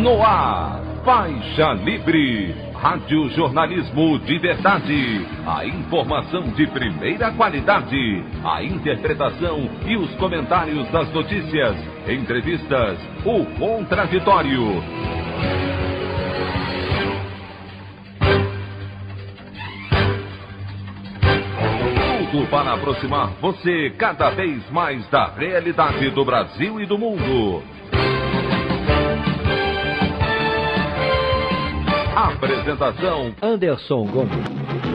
No ar, Faixa Livre, rádio jornalismo de verdade, a informação de primeira qualidade, a interpretação e os comentários das notícias, entrevistas, o contraditório. Tudo para aproximar você cada vez mais da realidade do Brasil e do mundo. Apresentação: Anderson Gomes.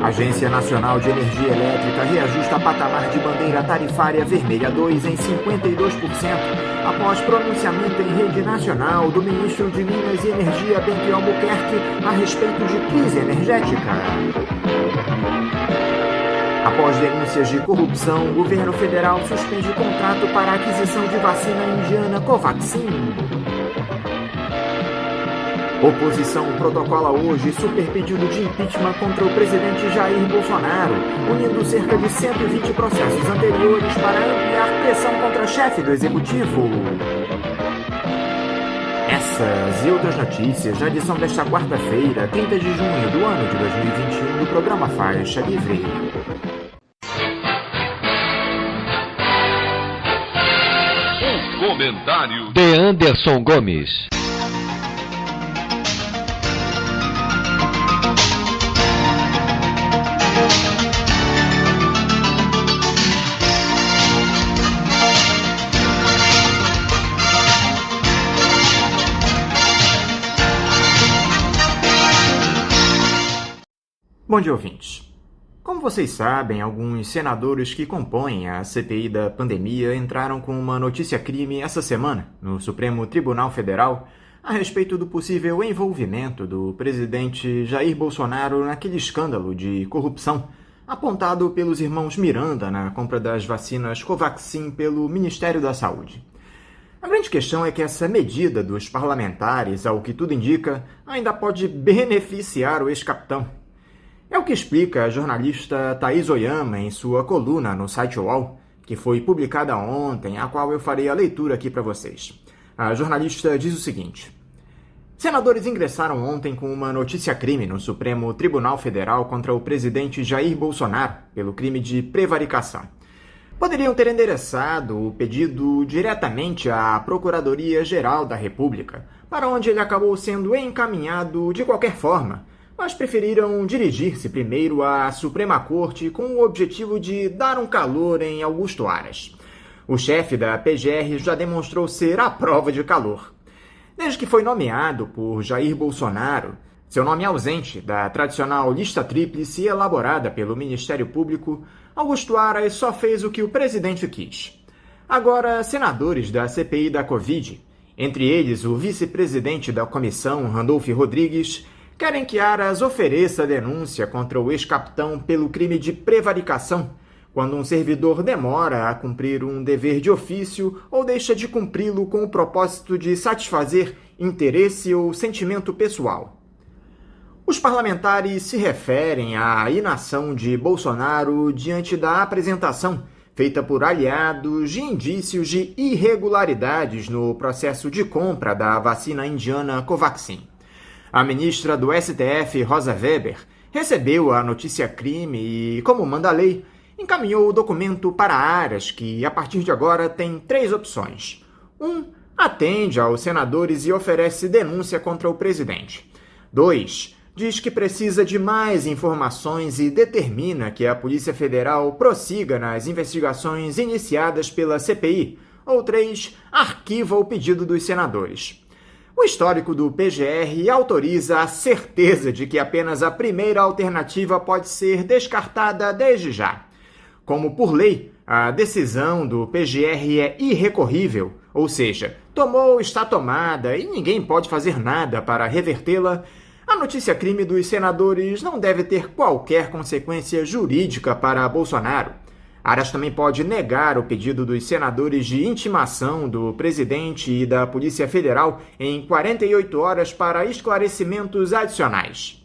Agência Nacional de Energia Elétrica reajusta patamar de bandeira tarifária vermelha 2 em 52%, após pronunciamento em rede nacional do ministro de Minas e Energia, Bento Albuquerque, a respeito de crise energética. Após denúncias de corrupção, o governo federal suspende contrato para a aquisição de vacina indiana Covaxin. Oposição protocola hoje super pedido de impeachment contra o presidente Jair Bolsonaro, unindo cerca de 120 processos anteriores para ampliar pressão contra chefe do executivo. Essas e outras notícias na edição desta quarta-feira, 30 de junho do ano de 2021, do programa Faixa Livre. Comentário de Anderson Gomes. Bom dia, ouvintes. Como vocês sabem, alguns senadores que compõem a CPI da pandemia entraram com uma notícia-crime essa semana no Supremo Tribunal Federal a respeito do possível envolvimento do presidente Jair Bolsonaro naquele escândalo de corrupção apontado pelos irmãos Miranda na compra das vacinas Covaxin pelo Ministério da Saúde. A grande questão é que essa medida dos parlamentares, ao que tudo indica, ainda pode beneficiar o ex-capitão. É o que explica a jornalista Thaís Oyama em sua coluna no site UOL, que foi publicada ontem, a qual eu farei a leitura aqui para vocês. A jornalista diz o seguinte: senadores ingressaram ontem com uma notícia-crime no Supremo Tribunal Federal contra o presidente Jair Bolsonaro pelo crime de prevaricação. Poderiam ter endereçado o pedido diretamente à Procuradoria-Geral da República, para onde ele acabou sendo encaminhado de qualquer forma, mas preferiram dirigir-se primeiro à Suprema Corte com o objetivo de dar um calor em Augusto Aras. O chefe da PGR já demonstrou ser a prova de calor. Desde que foi nomeado por Jair Bolsonaro, seu nome ausente da tradicional lista tríplice elaborada pelo Ministério Público, Augusto Aras só fez o que o presidente quis. Agora, senadores da CPI da Covid, entre eles o vice-presidente da comissão, Randolfo Rodrigues, querem que Aras ofereça denúncia contra o ex-capitão pelo crime de prevaricação, quando um servidor demora a cumprir um dever de ofício ou deixa de cumpri-lo com o propósito de satisfazer interesse ou sentimento pessoal. Os parlamentares se referem à inação de Bolsonaro diante da apresentação feita por aliados de indícios de irregularidades no processo de compra da vacina indiana Covaxin. A ministra do STF, Rosa Weber, recebeu a notícia-crime e, como manda a lei, encaminhou o documento para Aras, que, a partir de agora, tem 3 opções. 1. Atende aos senadores e oferece denúncia contra o presidente. 2. Diz que precisa de mais informações e determina que a Polícia Federal prossiga nas investigações iniciadas pela CPI. Ou 3. Arquiva o pedido dos senadores. O histórico do PGR autoriza a certeza de que apenas a primeira alternativa pode ser descartada desde já. Como por lei, a decisão do PGR é irrecorrível, ou seja, tomou, está tomada e ninguém pode fazer nada para revertê-la, a notícia-crime dos senadores não deve ter qualquer consequência jurídica para Bolsonaro. Aras também pode negar o pedido dos senadores de intimação do presidente e da Polícia Federal em 48 horas para esclarecimentos adicionais.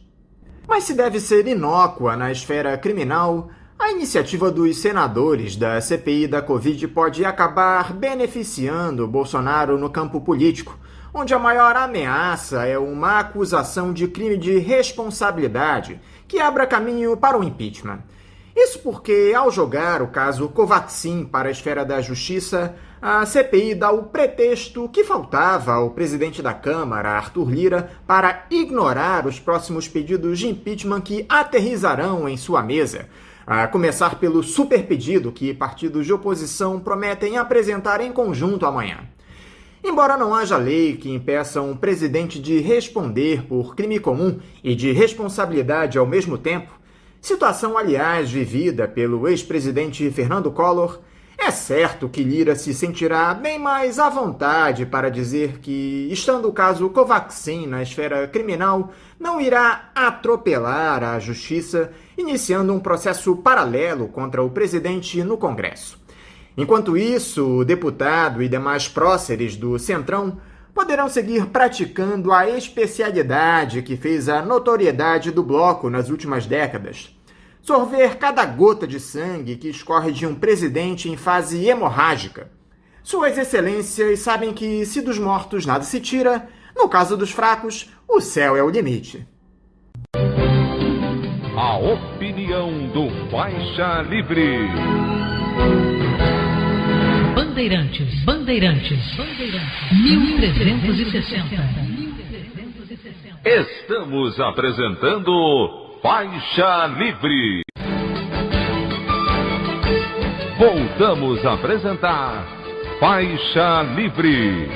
Mas se deve ser inócua na esfera criminal, a iniciativa dos senadores da CPI da Covid pode acabar beneficiando Bolsonaro no campo político, onde a maior ameaça é uma acusação de crime de responsabilidade que abra caminho para o impeachment. Isso porque, ao jogar o caso Covaxin para a esfera da justiça, a CPI dá o pretexto que faltava ao presidente da Câmara, Arthur Lira, para ignorar os próximos pedidos de impeachment que aterrissarão em sua mesa, a começar pelo superpedido que partidos de oposição prometem apresentar em conjunto amanhã. Embora não haja lei que impeça um presidente de responder por crime comum e de responsabilidade ao mesmo tempo, situação, aliás, vivida pelo ex-presidente Fernando Collor, é certo que Lira se sentirá bem mais à vontade para dizer que, estando o caso Covaxin na esfera criminal, não irá atropelar a justiça, iniciando um processo paralelo contra o presidente no Congresso. Enquanto isso, o deputado e demais próceres do Centrão poderão seguir praticando a especialidade que fez a notoriedade do bloco nas últimas décadas: sorver cada gota de sangue que escorre de um presidente em fase hemorrágica. Suas excelências sabem que, se dos mortos nada se tira, no caso dos fracos, o céu é o limite. A opinião do Faixa Livre. Bandeirantes, 1360. Estamos apresentando Faixa Livre. Voltamos a apresentar Faixa Livre.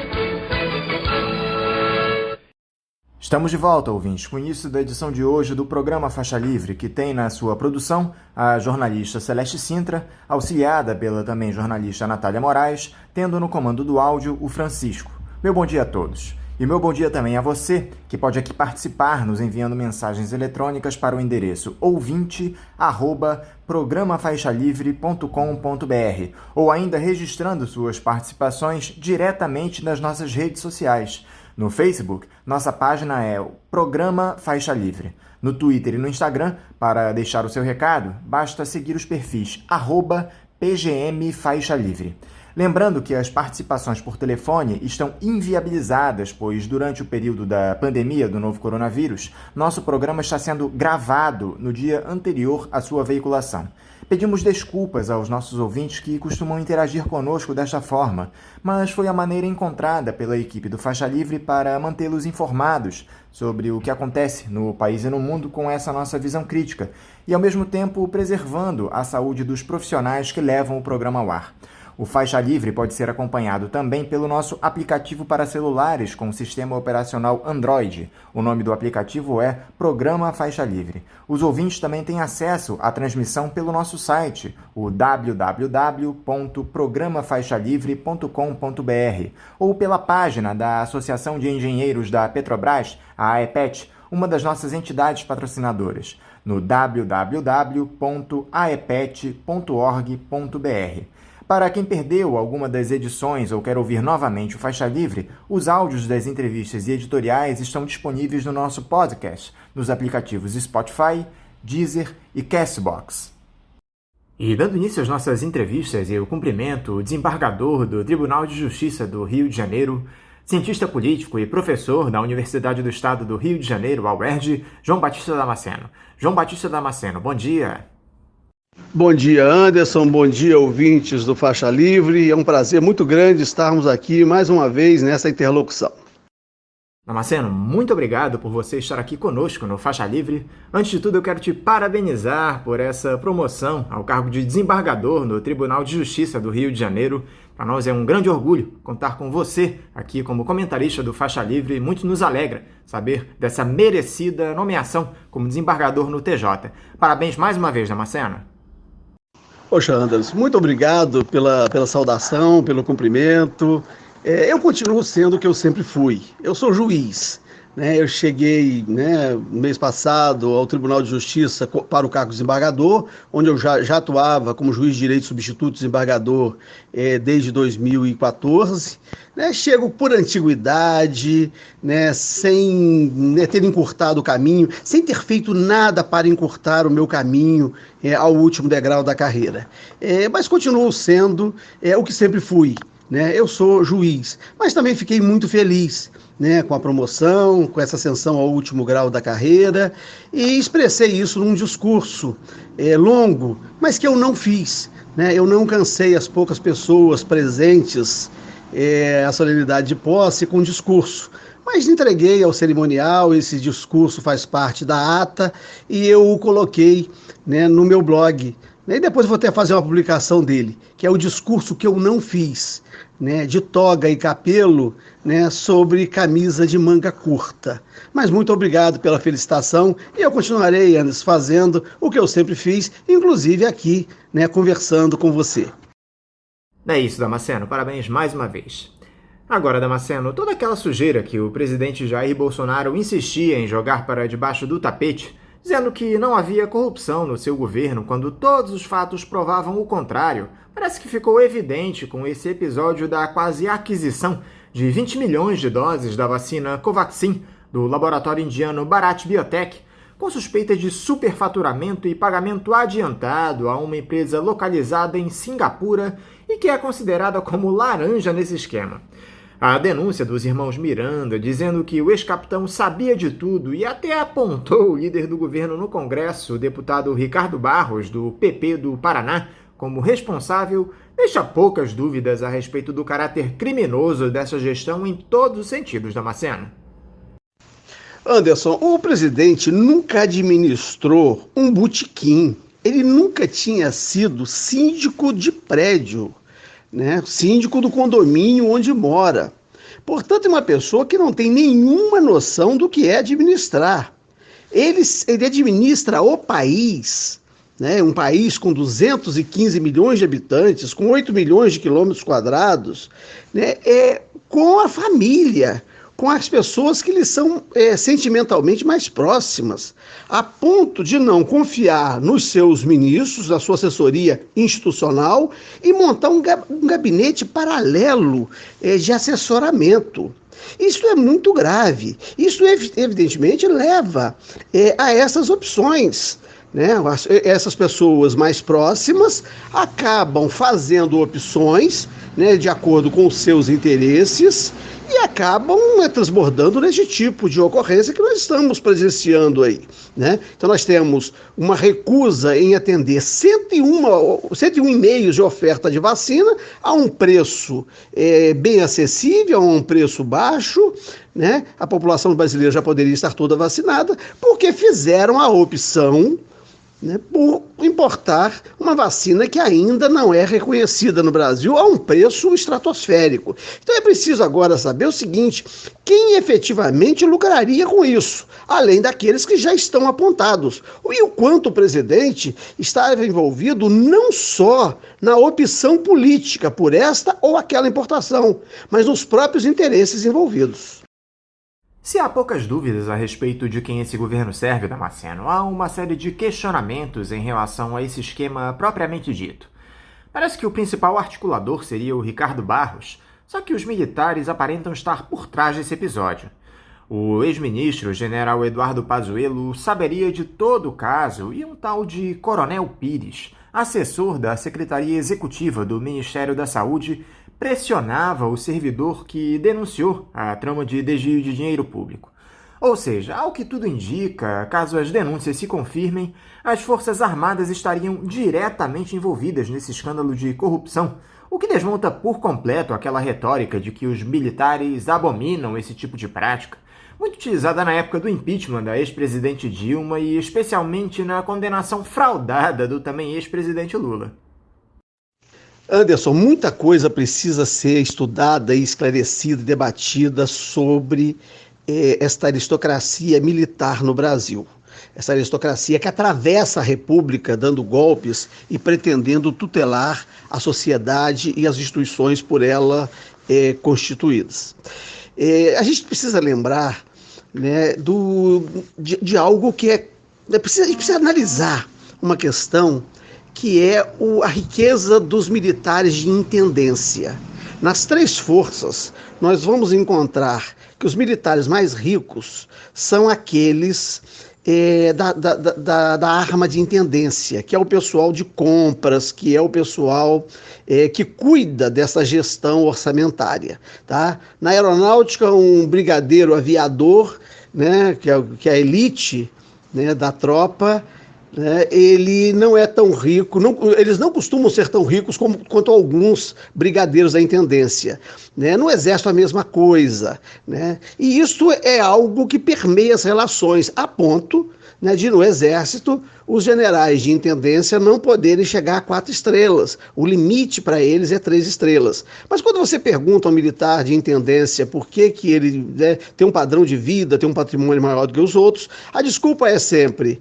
Estamos de volta, ouvintes, com o início da edição de hoje do programa Faixa Livre, que tem na sua produção a jornalista Celeste Sintra, auxiliada pela também jornalista Natália Moraes, tendo no comando do áudio o Francisco. Meu bom dia a todos. E meu bom dia também a você, que pode aqui participar nos enviando mensagens eletrônicas para o endereço ouvinte@programafaixalivre.com.br ou ainda registrando suas participações diretamente nas nossas redes sociais. No Facebook, nossa página é o Programa Faixa Livre. No Twitter e no Instagram, para deixar o seu recado, basta seguir os perfis @PGMFaixaLivre. Lembrando que as participações por telefone estão inviabilizadas, pois durante o período da pandemia do novo coronavírus, nosso programa está sendo gravado no dia anterior à sua veiculação. Pedimos desculpas aos nossos ouvintes que costumam interagir conosco desta forma, mas foi a maneira encontrada pela equipe do Faixa Livre para mantê-los informados sobre o que acontece no país e no mundo com essa nossa visão crítica e, ao mesmo tempo, preservando a saúde dos profissionais que levam o programa ao ar. O Faixa Livre pode ser acompanhado também pelo nosso aplicativo para celulares com sistema operacional Android. O nome do aplicativo é Programa Faixa Livre. Os ouvintes também têm acesso à transmissão pelo nosso site, o www.programafaixalivre.com.br, ou pela página da Associação de Engenheiros da Petrobras, a AEPET, uma das nossas entidades patrocinadoras, no www.aepet.org.br. Para quem perdeu alguma das edições ou quer ouvir novamente o Faixa Livre, os áudios das entrevistas e editoriais estão disponíveis no nosso podcast, nos aplicativos Spotify, Deezer e Castbox. E dando início às nossas entrevistas, eu cumprimento o desembargador do Tribunal de Justiça do Rio de Janeiro, cientista político e professor da Universidade do Estado do Rio de Janeiro, a UERJ, João Batista Damasceno. João Batista Damasceno, bom dia. Bom dia, Anderson. Bom dia, ouvintes do Faixa Livre. É um prazer muito grande estarmos aqui mais uma vez nessa interlocução. Damasceno, muito obrigado por você estar aqui conosco no Faixa Livre. Antes de tudo, eu quero te parabenizar por essa promoção ao cargo de desembargador no Tribunal de Justiça do Rio de Janeiro. Para nós é um grande orgulho contar com você aqui como comentarista do Faixa Livre. Muito nos alegra saber dessa merecida nomeação como desembargador no TJ. Parabéns mais uma vez, Damasceno. Poxa, Anderson, muito obrigado pela saudação, pelo cumprimento. Eu continuo sendo o que eu sempre fui. Eu sou juiz. Eu cheguei no mês passado ao Tribunal de Justiça para o cargo de desembargador, onde eu já atuava como juiz de direito substituto desembargador desde 2014. Chego por antiguidade, sem ter encurtado o caminho, sem ter feito nada para encurtar o meu caminho ao último degrau da carreira. Mas continuo sendo o que sempre fui. né? Eu sou juiz, mas também fiquei muito feliz, né, com a promoção, com essa ascensão ao último grau da carreira, e expressei isso num discurso longo, mas que eu não fiz, né? Eu não cansei as poucas pessoas presentes à solenidade de posse com discurso, mas entreguei ao cerimonial. Esse discurso faz parte da ata e eu o coloquei, né, no meu blog. E depois vou até fazer uma publicação dele, que é o discurso que eu não fiz, né, de toga e capelo, né, sobre camisa de manga curta. Mas muito obrigado pela felicitação e eu continuarei, Anderson, fazendo o que eu sempre fiz, inclusive aqui, né, conversando com você. É isso, Damasceno. Parabéns mais uma vez. Agora, Damasceno, toda aquela sujeira que o presidente Jair Bolsonaro insistia em jogar para debaixo do tapete, dizendo que não havia corrupção no seu governo quando todos os fatos provavam o contrário, parece que ficou evidente com esse episódio da quase aquisição de 20 milhões de doses da vacina Covaxin do laboratório indiano Bharat Biotech, com suspeita de superfaturamento e pagamento adiantado a uma empresa localizada em Singapura e que é considerada como laranja nesse esquema. A denúncia dos irmãos Miranda, dizendo que o ex-capitão sabia de tudo e até apontou o líder do governo no Congresso, o deputado Ricardo Barros, do PP do Paraná, como responsável, deixa poucas dúvidas a respeito do caráter criminoso dessa gestão em todos os sentidos, Damasceno. Anderson, o presidente nunca administrou um botequim. Ele nunca tinha sido síndico de prédio, né? Síndico do condomínio onde mora. Portanto, é uma pessoa que não tem nenhuma noção do que é administrar. Ele administra o país, né? Um país com 215 milhões de habitantes, com 8 milhões de quilômetros quadrados, né? Com a família, com as pessoas que lhe são sentimentalmente mais próximas, a ponto de não confiar nos seus ministros, na sua assessoria institucional e montar um gabinete paralelo de assessoramento. Isso é muito grave. Isso, evidentemente, leva a essas opções, né? Essas pessoas mais próximas acabam fazendo opções, né, de acordo com os seus interesses e acabam transbordando nesse tipo de ocorrência que nós estamos presenciando aí, né? Então nós temos uma recusa em atender 101 e-mails de oferta de vacina a um preço bem acessível, a um preço baixo, né? A população brasileira já poderia estar toda vacinada porque fizeram a opção, né, por importar uma vacina que ainda não é reconhecida no Brasil a um preço estratosférico. Então é preciso agora saber o seguinte: quem efetivamente lucraria com isso, além daqueles que já estão apontados, e o quanto o presidente estava envolvido não só na opção política por esta ou aquela importação, mas nos próprios interesses envolvidos. Se há poucas dúvidas a respeito de quem esse governo serve, Damasceno, há uma série de questionamentos em relação a esse esquema propriamente dito. Parece que o principal articulador seria o Ricardo Barros, só que os militares aparentam estar por trás desse episódio. O ex-ministro, general Eduardo Pazuello, saberia de todo o caso e um tal de Coronel Pires, assessor da Secretaria Executiva do Ministério da Saúde, pressionava o servidor que denunciou a trama de desvio de dinheiro público. Ou seja, ao que tudo indica, caso as denúncias se confirmem, as Forças Armadas estariam diretamente envolvidas nesse escândalo de corrupção, o que desmonta por completo aquela retórica de que os militares abominam esse tipo de prática, muito utilizada na época do impeachment da ex-presidente Dilma e especialmente na condenação fraudada do também ex-presidente Lula. Anderson, muita coisa precisa ser estudada e esclarecida e debatida sobre esta aristocracia militar no Brasil. Essa aristocracia que atravessa a República dando golpes e pretendendo tutelar a sociedade e as instituições por ela constituídas. A gente precisa lembrar, né, de algo que a gente precisa analisar uma questão que é a riqueza dos militares de intendência. Nas três forças, nós vamos encontrar que os militares mais ricos são aqueles da arma de intendência, que é o pessoal de compras, que é o pessoal que cuida dessa gestão orçamentária. Tá? Na aeronáutica, um brigadeiro aviador, né, que é a elite, né, da tropa, né, ele não é tão rico, eles não costumam ser tão ricos quanto alguns brigadeiros da intendência. Né? No Exército a mesma coisa. Né? E isso é algo que permeia as relações, a ponto, né, de no Exército os generais de intendência não poderem chegar a 4 estrelas. O limite para eles é 3 estrelas. Mas quando você pergunta ao militar de intendência por que ele, né, tem um padrão de vida, tem um patrimônio maior do que os outros, a desculpa é sempre: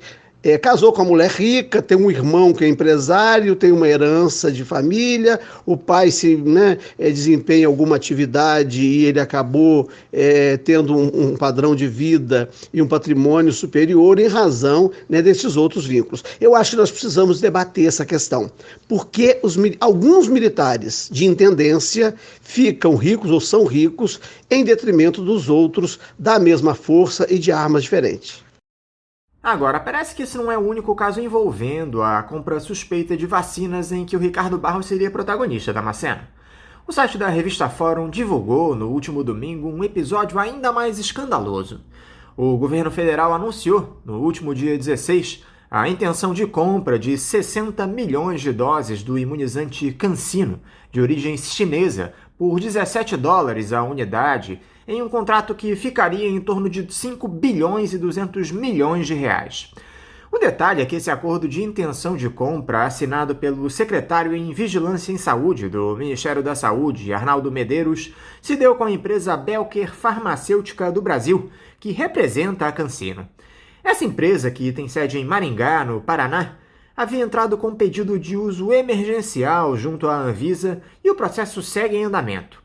casou com uma mulher rica, tem um irmão que é empresário, tem uma herança de família, o pai desempenha alguma atividade e ele acabou tendo um padrão de vida e um patrimônio superior em razão, né, desses outros vínculos. Eu acho que nós precisamos debater essa questão. Porque alguns militares de intendência ficam ricos ou são ricos em detrimento dos outros da mesma força e de armas diferentes. Agora, parece que esse não é o único caso envolvendo a compra suspeita de vacinas em que o Ricardo Barros seria protagonista, Damasceno. O site da revista Fórum divulgou, no último domingo, um episódio ainda mais escandaloso. O governo federal anunciou, no último dia 16, a intenção de compra de 60 milhões de doses do imunizante CanSino, de origem chinesa, por $17 a unidade, em um contrato que ficaria em torno de 5 bilhões e 200 milhões de reais. O detalhe é que esse acordo de intenção de compra, assinado pelo secretário em Vigilância em Saúde do Ministério da Saúde, Arnaldo Medeiros, se deu com a empresa Belker Farmacêutica do Brasil, que representa a CanSino. Essa empresa, que tem sede em Maringá, no Paraná, havia entrado com pedido de uso emergencial junto à Anvisa e o processo segue em andamento.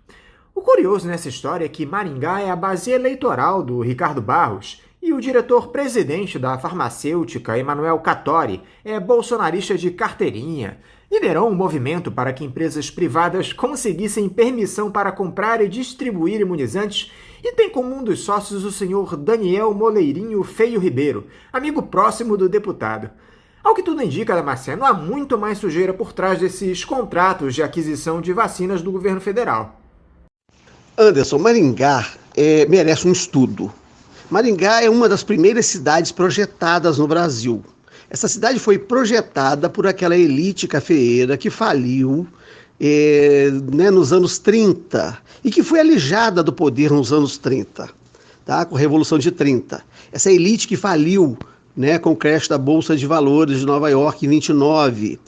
O curioso nessa história é que Maringá é a base eleitoral do Ricardo Barros e o diretor-presidente da farmacêutica, Emanuel Cattori, é bolsonarista de carteirinha. Liderou um movimento para que empresas privadas conseguissem permissão para comprar e distribuir imunizantes e tem como um dos sócios o senhor Daniel Moleirinho Feio Ribeiro, amigo próximo do deputado. Ao que tudo indica, Damasceno, há muito mais sujeira por trás desses contratos de aquisição de vacinas do governo federal. Anderson, Maringá merece um estudo. Maringá é uma das primeiras cidades projetadas no Brasil. Essa cidade foi projetada por aquela elite cafeeira que faliu nos anos 30 e que foi alijada do poder nos anos 30, tá? Com a Revolução de 30. Essa elite que faliu, né, com o crash da Bolsa de Valores de Nova York em 29.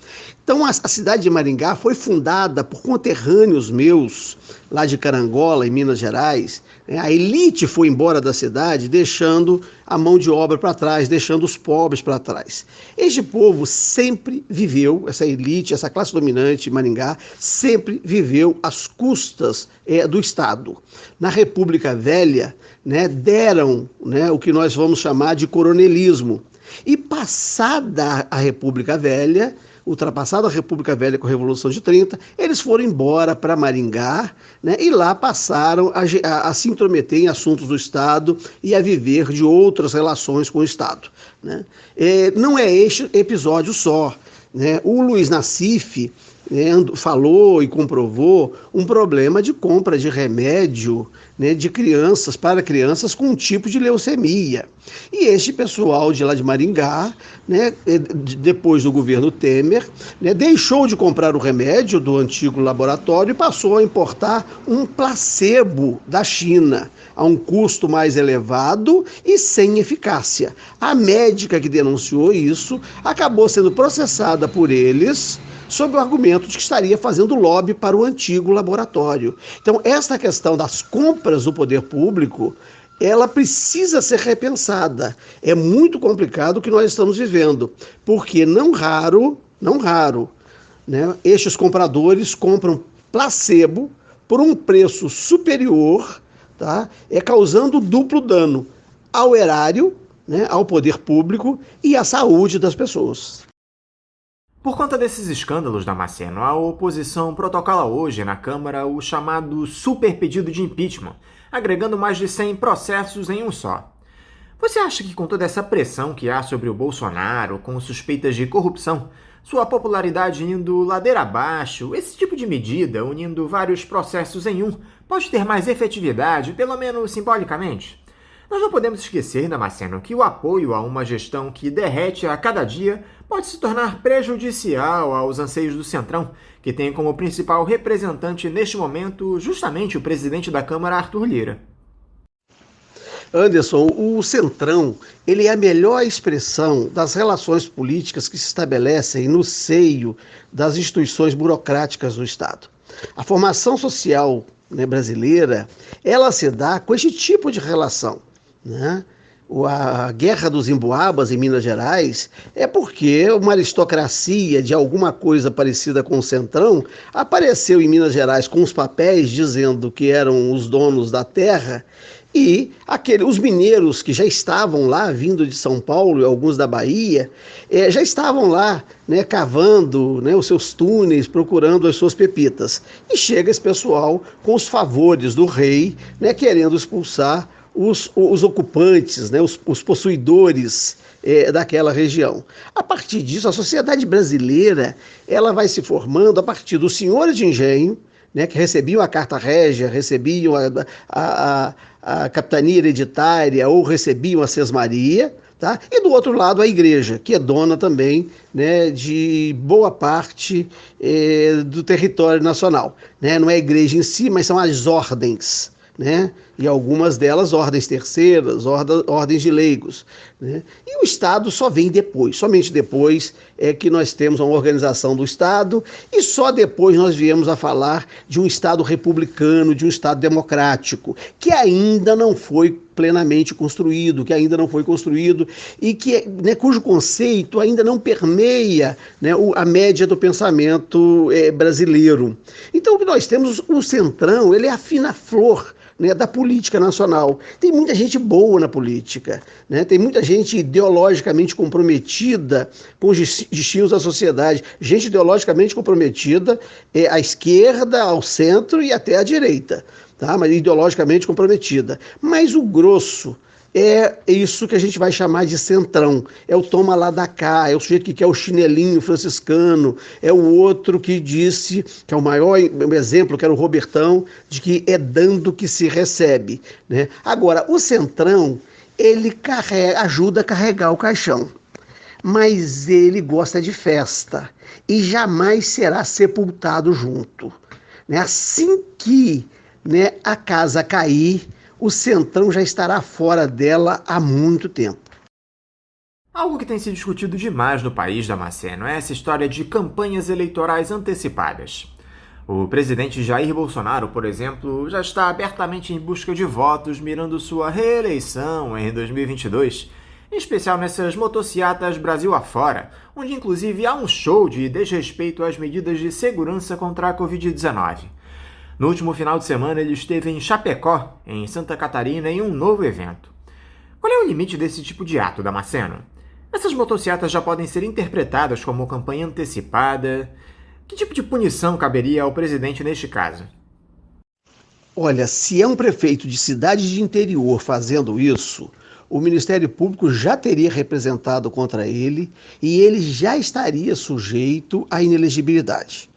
Então, a cidade de Maringá foi fundada por conterrâneos meus, lá de Carangola, em Minas Gerais. A elite foi embora da cidade, deixando a mão de obra para trás, deixando os pobres para trás. Este povo sempre viveu, essa elite, essa classe dominante de Maringá, sempre viveu às custas do Estado. Na República Velha, né, deram, né, o que nós vamos chamar de coronelismo. E passada a República Velha, ultrapassada a República Velha com a Revolução de 30, eles foram embora para Maringá, né, e lá passaram a se intrometer em assuntos do Estado e a viver de outras relações com o Estado. Né? Não é este episódio só. Né? O Luiz Nassif falou e comprovou um problema de compra de remédio, né, de crianças, para crianças com um tipo de leucemia. E este pessoal de lá de Maringá, né, depois do governo Temer, né, deixou de comprar o remédio do antigo laboratório e passou a importar um placebo da China, a um custo mais elevado e sem eficácia. A médica que denunciou isso acabou sendo processada por eles, sob o argumento de que estaria fazendo lobby para o antigo laboratório. Então, esta questão das compras do poder público, ela precisa ser repensada. É muito complicado o que nós estamos vivendo, porque não raro, né, estes compradores compram placebo por um preço superior, tá, causando duplo dano ao erário, né, ao poder público e à saúde das pessoas. Por conta desses escândalos, Damasceno, a oposição protocola hoje na Câmara o chamado super pedido de impeachment, agregando mais de 100 processos em um só. Você acha que com toda essa pressão que há sobre o Bolsonaro, com suspeitas de corrupção, sua popularidade indo ladeira abaixo, esse tipo de medida, unindo vários processos em um, pode ter mais efetividade, pelo menos simbolicamente? Nós não podemos esquecer, Damasceno, que o apoio a uma gestão que derrete a cada dia pode se tornar prejudicial aos anseios do Centrão, que tem como principal representante neste momento justamente o presidente da Câmara, Arthur Lira. Anderson, o Centrão, ele é a melhor expressão das relações políticas que se estabelecem no seio das instituições burocráticas do Estado. A formação social, né, brasileira, ela se dá com esse tipo de relação, né? A Guerra dos Emboabas em Minas Gerais é porque uma aristocracia de alguma coisa parecida com o Centrão apareceu em Minas Gerais com os papéis dizendo que eram os donos da terra, e os mineiros que já estavam lá, vindo de São Paulo e alguns da Bahia, já estavam lá, né, cavando, né, os seus túneis, procurando as suas pepitas. E chega esse pessoal com os favores do rei, né, querendo expulsar os ocupantes, né, os possuidores daquela região. A partir disso, a sociedade brasileira ela vai se formando a partir dos senhores de engenho, né, que recebiam a carta régia, recebiam a capitania hereditária ou recebiam a sesmaria, tá? E do outro lado a igreja, que é dona também, né, de boa parte do território nacional, né? Não é a igreja em si, mas são as ordens, né? E algumas delas ordens terceiras, ordens de leigos, né? E o Estado só vem depois, somente depois é que nós temos uma organização do Estado, e só depois nós viemos a falar de um Estado republicano, de um Estado democrático, que ainda não foi plenamente construído, e que, né, cujo conceito ainda não permeia, né, a média do pensamento brasileiro. Então o que nós temos, o Centrão, ele é a fina flor, né, da política nacional. Tem muita gente boa na política, né? Tem muita gente ideologicamente comprometida com os destinos da sociedade, gente ideologicamente comprometida à esquerda, ao centro e até à direita, tá? Mas ideologicamente comprometida. Mas o grosso é isso que a gente vai chamar de centrão. É o toma lá da cá, é o sujeito que quer o chinelinho franciscano, é o outro que disse, que é o maior exemplo, que era o Robertão, de que é dando que se recebe, né? Agora, o centrão, ele ajuda a carregar o caixão, mas ele gosta de festa e jamais será sepultado junto, né? Assim que, né, a casa cair, o Centrão já estará fora dela há muito tempo. Algo que tem sido discutido demais no país, Damasceno, é essa história de campanhas eleitorais antecipadas. O presidente Jair Bolsonaro, por exemplo, já está abertamente em busca de votos mirando sua reeleição em 2022, em especial nessas motociatas Brasil afora, onde inclusive há um show de desrespeito às medidas de segurança contra a Covid-19. No último final de semana, ele esteve em Chapecó, em Santa Catarina, em um novo evento. Qual é o limite desse tipo de ato, Damasceno? Essas motocicletas já podem ser interpretadas como campanha antecipada. Que tipo de punição caberia ao presidente neste caso? Olha, se é um prefeito de cidade de interior fazendo isso, o Ministério Público já teria representado contra ele e ele já estaria sujeito à inelegibilidade,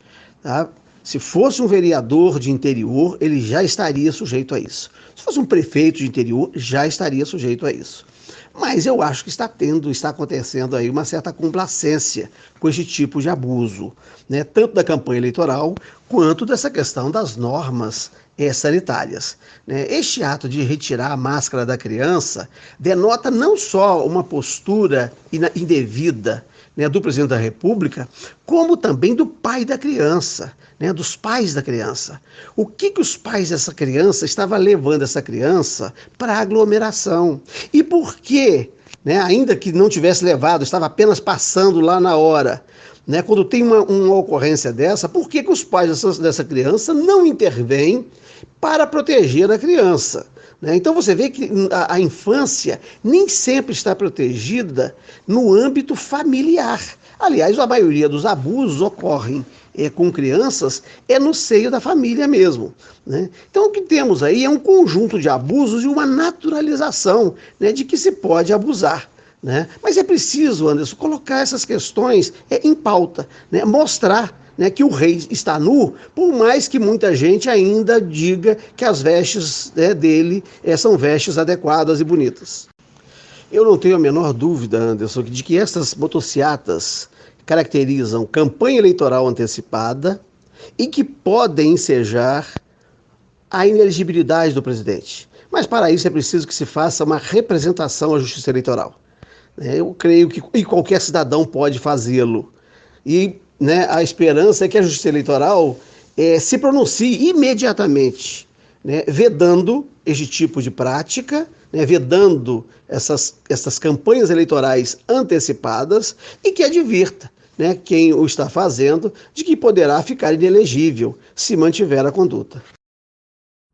tá? Se fosse um vereador de interior, ele já estaria sujeito a isso. Se fosse um prefeito de interior, já estaria sujeito a isso. Mas eu acho que está acontecendo aí uma certa complacência com esse tipo de abuso, né? Tanto da campanha eleitoral, quanto dessa questão das normas sanitárias, né? Este ato de retirar a máscara da criança denota não só uma postura indevida, né, do presidente da República, como também do pai da criança, né, dos pais da criança. O que os pais dessa criança estavam levando essa criança para a aglomeração? E por que, né, ainda que não tivesse levado, estava apenas passando lá na hora, né, quando tem uma ocorrência dessa, por que os pais dessa criança não intervêm para proteger a criança? Então você vê que a infância nem sempre está protegida no âmbito familiar. Aliás, a maioria dos abusos ocorrem com crianças é no seio da família mesmo, né? Então o que temos aí é um conjunto de abusos e uma naturalização, né, de que se pode abusar, né? Mas é preciso, Anderson, colocar essas questões em pauta, né? Mostrar, né, que o rei está nu, por mais que muita gente ainda diga que as vestes, né, dele são vestes adequadas e bonitas. Eu não tenho a menor dúvida, Anderson, de que essas motociatas caracterizam campanha eleitoral antecipada e que podem ensejar a inelegibilidade do presidente. Mas para isso é preciso que se faça uma representação à Justiça Eleitoral. Eu creio que qualquer cidadão pode fazê-lo. E, né, a esperança é que a Justiça Eleitoral se pronuncie imediatamente, né, vedando este tipo de prática, né, vedando essas campanhas eleitorais antecipadas e que advirta, né, quem o está fazendo de que poderá ficar inelegível se mantiver a conduta.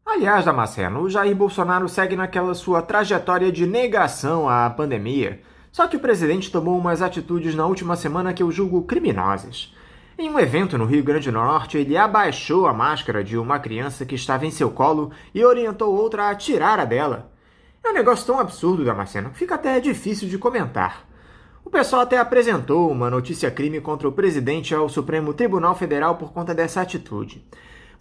Aliás, Damasceno, o Jair Bolsonaro segue naquela sua trajetória de negação à pandemia, só que o presidente tomou umas atitudes na última semana que eu julgo criminosas. Em um evento no Rio Grande do Norte, ele abaixou a máscara de uma criança que estava em seu colo e orientou outra a tirar a dela. É um negócio tão absurdo, Damasceno, que fica até difícil de comentar. O pessoal até apresentou uma notícia-crime contra o presidente ao Supremo Tribunal Federal por conta dessa atitude.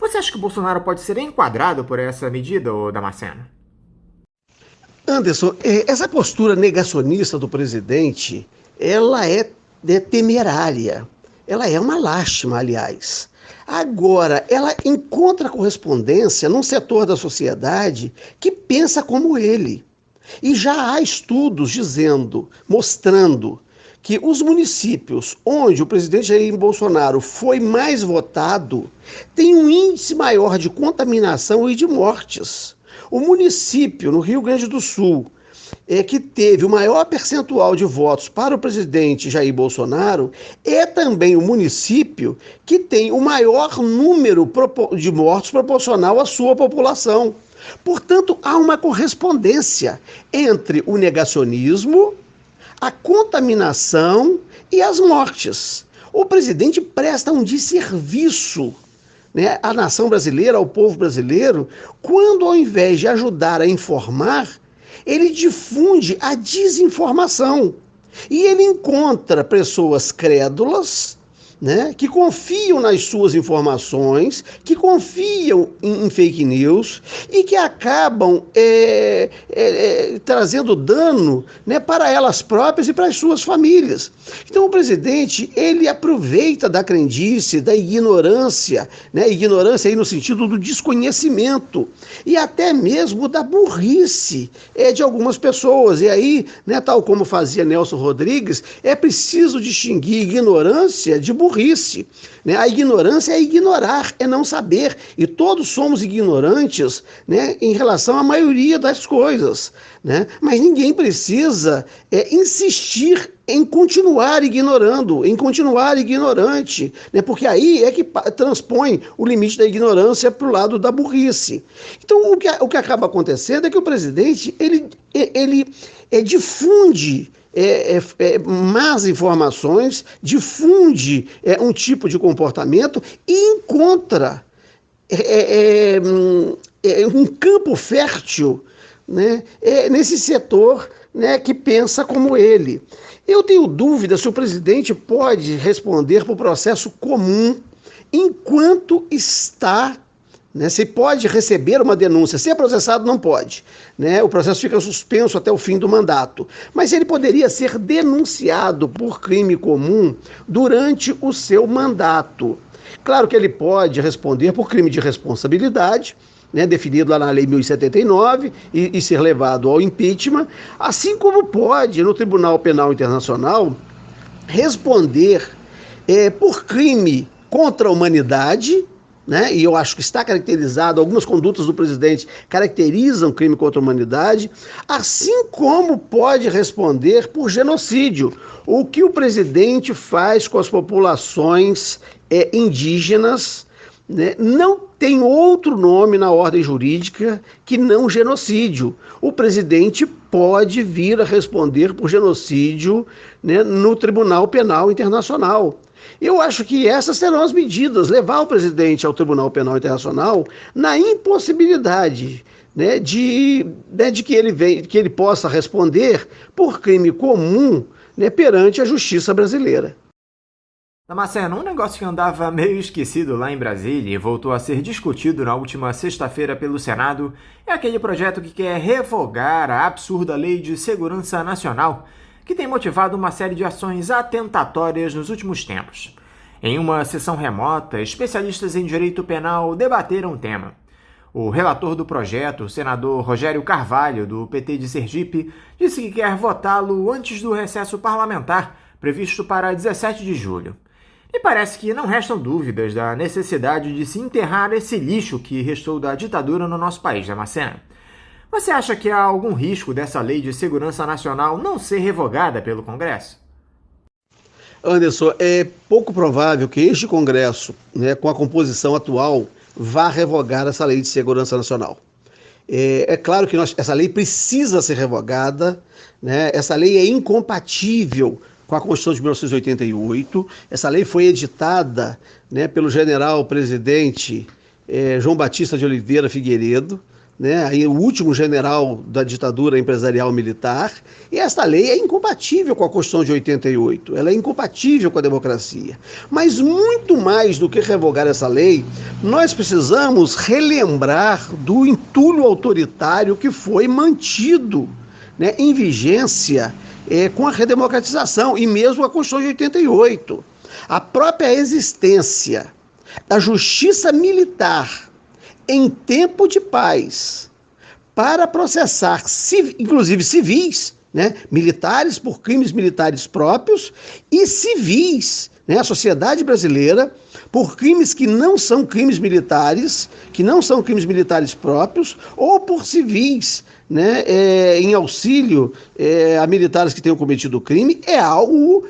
Você acha que o Bolsonaro pode ser enquadrado por essa medida, Damasceno? Anderson, essa postura negacionista do presidente, ela é temerária. Ela é uma lástima, aliás. Agora, ela encontra correspondência num setor da sociedade que pensa como ele. E já há estudos mostrando que os municípios onde o presidente Jair Bolsonaro foi mais votado têm um índice maior de contaminação e de mortes. O município no Rio Grande do Sul que teve o maior percentual de votos para o presidente Jair Bolsonaro é também o município que tem o maior número de mortos proporcional à sua população. Portanto, há uma correspondência entre o negacionismo, a contaminação e as mortes. O presidente presta um desserviço, né, à nação brasileira, ao povo brasileiro, quando ao invés de ajudar a informar, ele difunde a desinformação. E ele encontra pessoas crédulas, né, que confiam nas suas informações, que confiam em fake news e que acabam trazendo dano, né, para elas próprias e para as suas famílias. Então o presidente, ele aproveita da crendice, da ignorância, né, ignorância aí no sentido do desconhecimento e até mesmo da burrice de algumas pessoas. E aí, né, tal como fazia Nelson Rodrigues, é preciso distinguir ignorância de burrice, né? A ignorância é ignorar, é não saber, e todos somos ignorantes, né, em relação à maioria das coisas, né? Mas ninguém precisa insistir em continuar ignorando, em continuar ignorante, né? Porque aí é que transpõe o limite da ignorância para o lado da burrice. Então o que acaba acontecendo é que o presidente ele difunde más informações, difunde um tipo de comportamento e encontra um campo fértil, né, nesse setor, né, que pensa como ele. Eu tenho dúvida se o presidente pode responder por processo comum enquanto está, né, se pode receber uma denúncia. Se é processado, não pode, né? O processo fica suspenso até o fim do mandato. Mas ele poderia ser denunciado por crime comum durante o seu mandato. Claro que ele pode responder por crime de responsabilidade, né, definido lá na Lei 1079, e ser levado ao impeachment, assim como pode, no Tribunal Penal Internacional, responder por crime contra a humanidade, né? E eu acho que está caracterizado, algumas condutas do presidente caracterizam crime contra a humanidade, assim como pode responder por genocídio. O que o presidente faz com as populações indígenas, né, não tem outro nome na ordem jurídica que não genocídio. O presidente pode vir a responder por genocídio, né, no Tribunal Penal Internacional. Eu acho que essas serão as medidas, levar o presidente ao Tribunal Penal Internacional na impossibilidade, né, de que ele possa responder por crime comum, né, perante a justiça brasileira. Damasceno, um negócio que andava meio esquecido lá em Brasília e voltou a ser discutido na última sexta-feira pelo Senado é aquele projeto que quer revogar a absurda Lei de Segurança Nacional, que tem motivado uma série de ações atentatórias nos últimos tempos. Em uma sessão remota, especialistas em direito penal debateram o tema. O relator do projeto, o senador Rogério Carvalho, do PT de Sergipe, disse que quer votá-lo antes do recesso parlamentar, previsto para 17 de julho. E parece que não restam dúvidas da necessidade de se enterrar esse lixo que restou da ditadura no nosso país, Damasceno. Você acha que há algum risco dessa Lei de Segurança Nacional não ser revogada pelo Congresso? Anderson, é pouco provável que este Congresso, né, com a composição atual, vá revogar essa Lei de Segurança Nacional. É claro que essa lei precisa ser revogada, né? Essa lei é incompatível com a Constituição de 1988. Essa lei foi editada, né, pelo general presidente João Batista de Oliveira Figueiredo, né, aí o último general da ditadura empresarial militar, e esta lei é incompatível com a Constituição de 88, ela é incompatível com a democracia. Mas muito mais do que revogar essa lei, nós precisamos relembrar do entulho autoritário que foi mantido, né, em vigência com a redemocratização e mesmo a Constituição de 88. A própria existência da justiça militar em tempo de paz, para processar, inclusive civis, né, militares por crimes militares próprios e civis, né, a sociedade brasileira, por crimes que não são crimes militares próprios, ou por civis, né, em auxílio a militares que tenham cometido o crime, é algo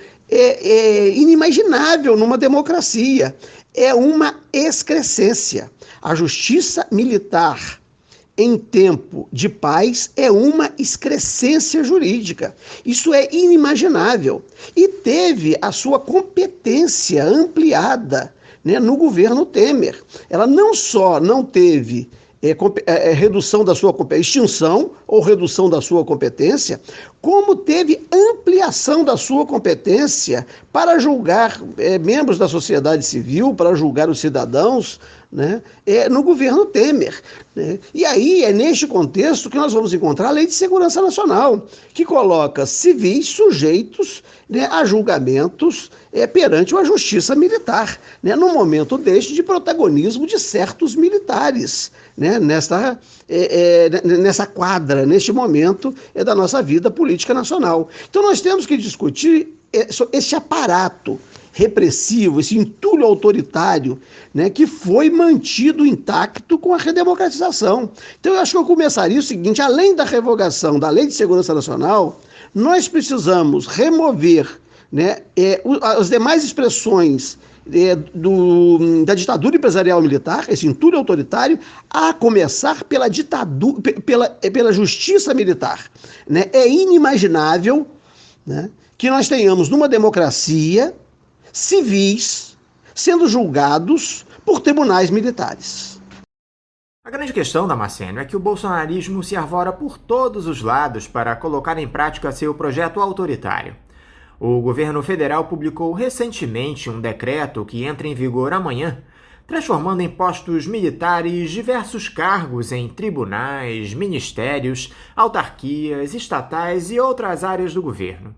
inimaginável numa democracia. É uma excrescência. A justiça militar em tempo de paz é uma excrescência jurídica. Isso é inimaginável. E teve a sua competência ampliada, né, no governo Temer. Ela não só não teve redução da sua extinção ou redução da sua competência, como teve ampliação da sua competência para julgar membros da sociedade civil, para julgar os cidadãos, né, no governo Temer, né? E aí é neste contexto que nós vamos encontrar a Lei de Segurança Nacional, que coloca civis sujeitos, né, a julgamentos perante uma justiça militar, né, no momento deste de protagonismo de certos militares, né, nessa quadra, neste momento da nossa vida política nacional. Então nós temos que discutir esse aparato repressivo, esse entulho autoritário, né, que foi mantido intacto com a redemocratização. Então eu acho que eu começaria o seguinte: além da revogação da Lei de Segurança Nacional, nós precisamos remover, né, as demais expressões da ditadura empresarial militar, esse entulho autoritário, a começar pela ditadura, pela justiça militar, né? É inimaginável, né, que nós tenhamos numa democracia civis sendo julgados por tribunais militares. A grande questão, Damasceno, é que o bolsonarismo se arvora por todos os lados para colocar em prática seu projeto autoritário. O governo federal publicou recentemente um decreto que entra em vigor amanhã, transformando em postos militares diversos cargos em tribunais, ministérios, autarquias, estatais e outras áreas do governo.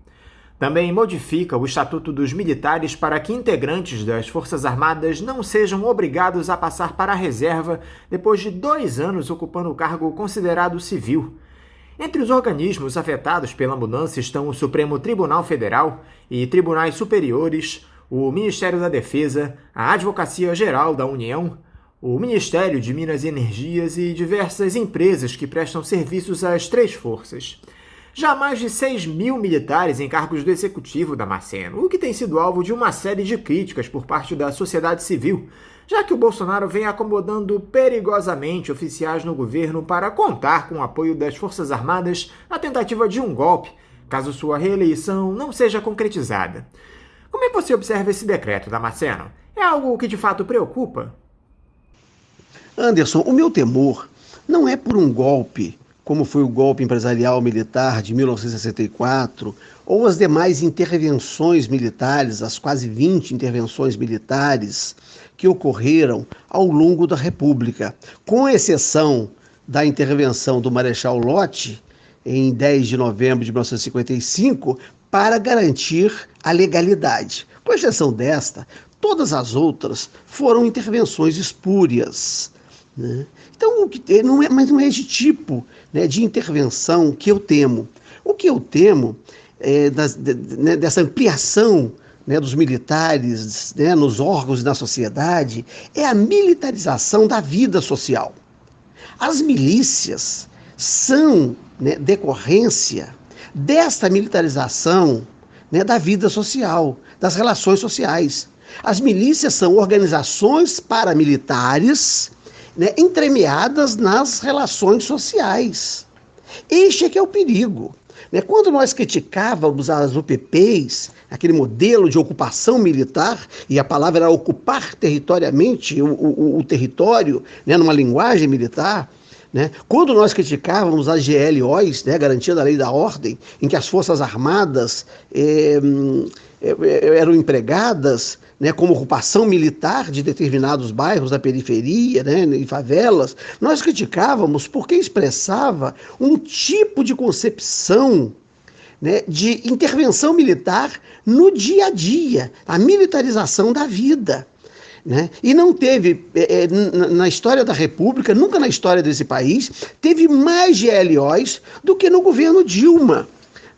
Também modifica o Estatuto dos Militares para que integrantes das Forças Armadas não sejam obrigados a passar para a reserva depois de 2 anos ocupando o cargo considerado civil. Entre os organismos afetados pela mudança estão o Supremo Tribunal Federal e tribunais superiores, o Ministério da Defesa, a Advocacia Geral da União, o Ministério de Minas e Energias e diversas empresas que prestam serviços às 3 forças. Já há mais de 6 mil militares em cargos do Executivo, Damasceno, o que tem sido alvo de uma série de críticas por parte da sociedade civil, já que o Bolsonaro vem acomodando perigosamente oficiais no governo para contar com o apoio das Forças Armadas na tentativa de um golpe, caso sua reeleição não seja concretizada. Como é que você observa esse decreto, Damasceno? É algo que de fato preocupa? Anderson, o meu temor não é por um golpe, como foi o golpe empresarial militar de 1964, ou as demais intervenções militares, as quase 20 intervenções militares que ocorreram ao longo da República, com exceção da intervenção do Marechal Lott, em 10 de novembro de 1955, para garantir a legalidade. Com exceção desta, todas as outras foram intervenções espúrias, né? Então, mas não é esse tipo, né, de intervenção que eu temo. O que eu temo é dessa ampliação, né, dos militares, né, nos órgãos e na sociedade, é a militarização da vida social. As milícias são, né, decorrência desta militarização, né, da vida social, das relações sociais. As milícias são organizações paramilitares, né, entremeadas nas relações sociais. Este é que é o perigo. Né? Quando nós criticávamos as UPPs, aquele modelo de ocupação militar, e a palavra era ocupar territorialmente o território, né, numa linguagem militar, né? Quando nós criticávamos as GLOs, né, Garantia da Lei e da Ordem, em que as Forças Armadas eram empregadas, né, como ocupação militar de determinados bairros da periferia, né, e favelas, nós criticávamos porque expressava um tipo de concepção, né, de intervenção militar no dia a dia, a militarização da vida. Né? E não teve, na história da República, nunca na história desse país, teve mais GLOs do que no governo Dilma.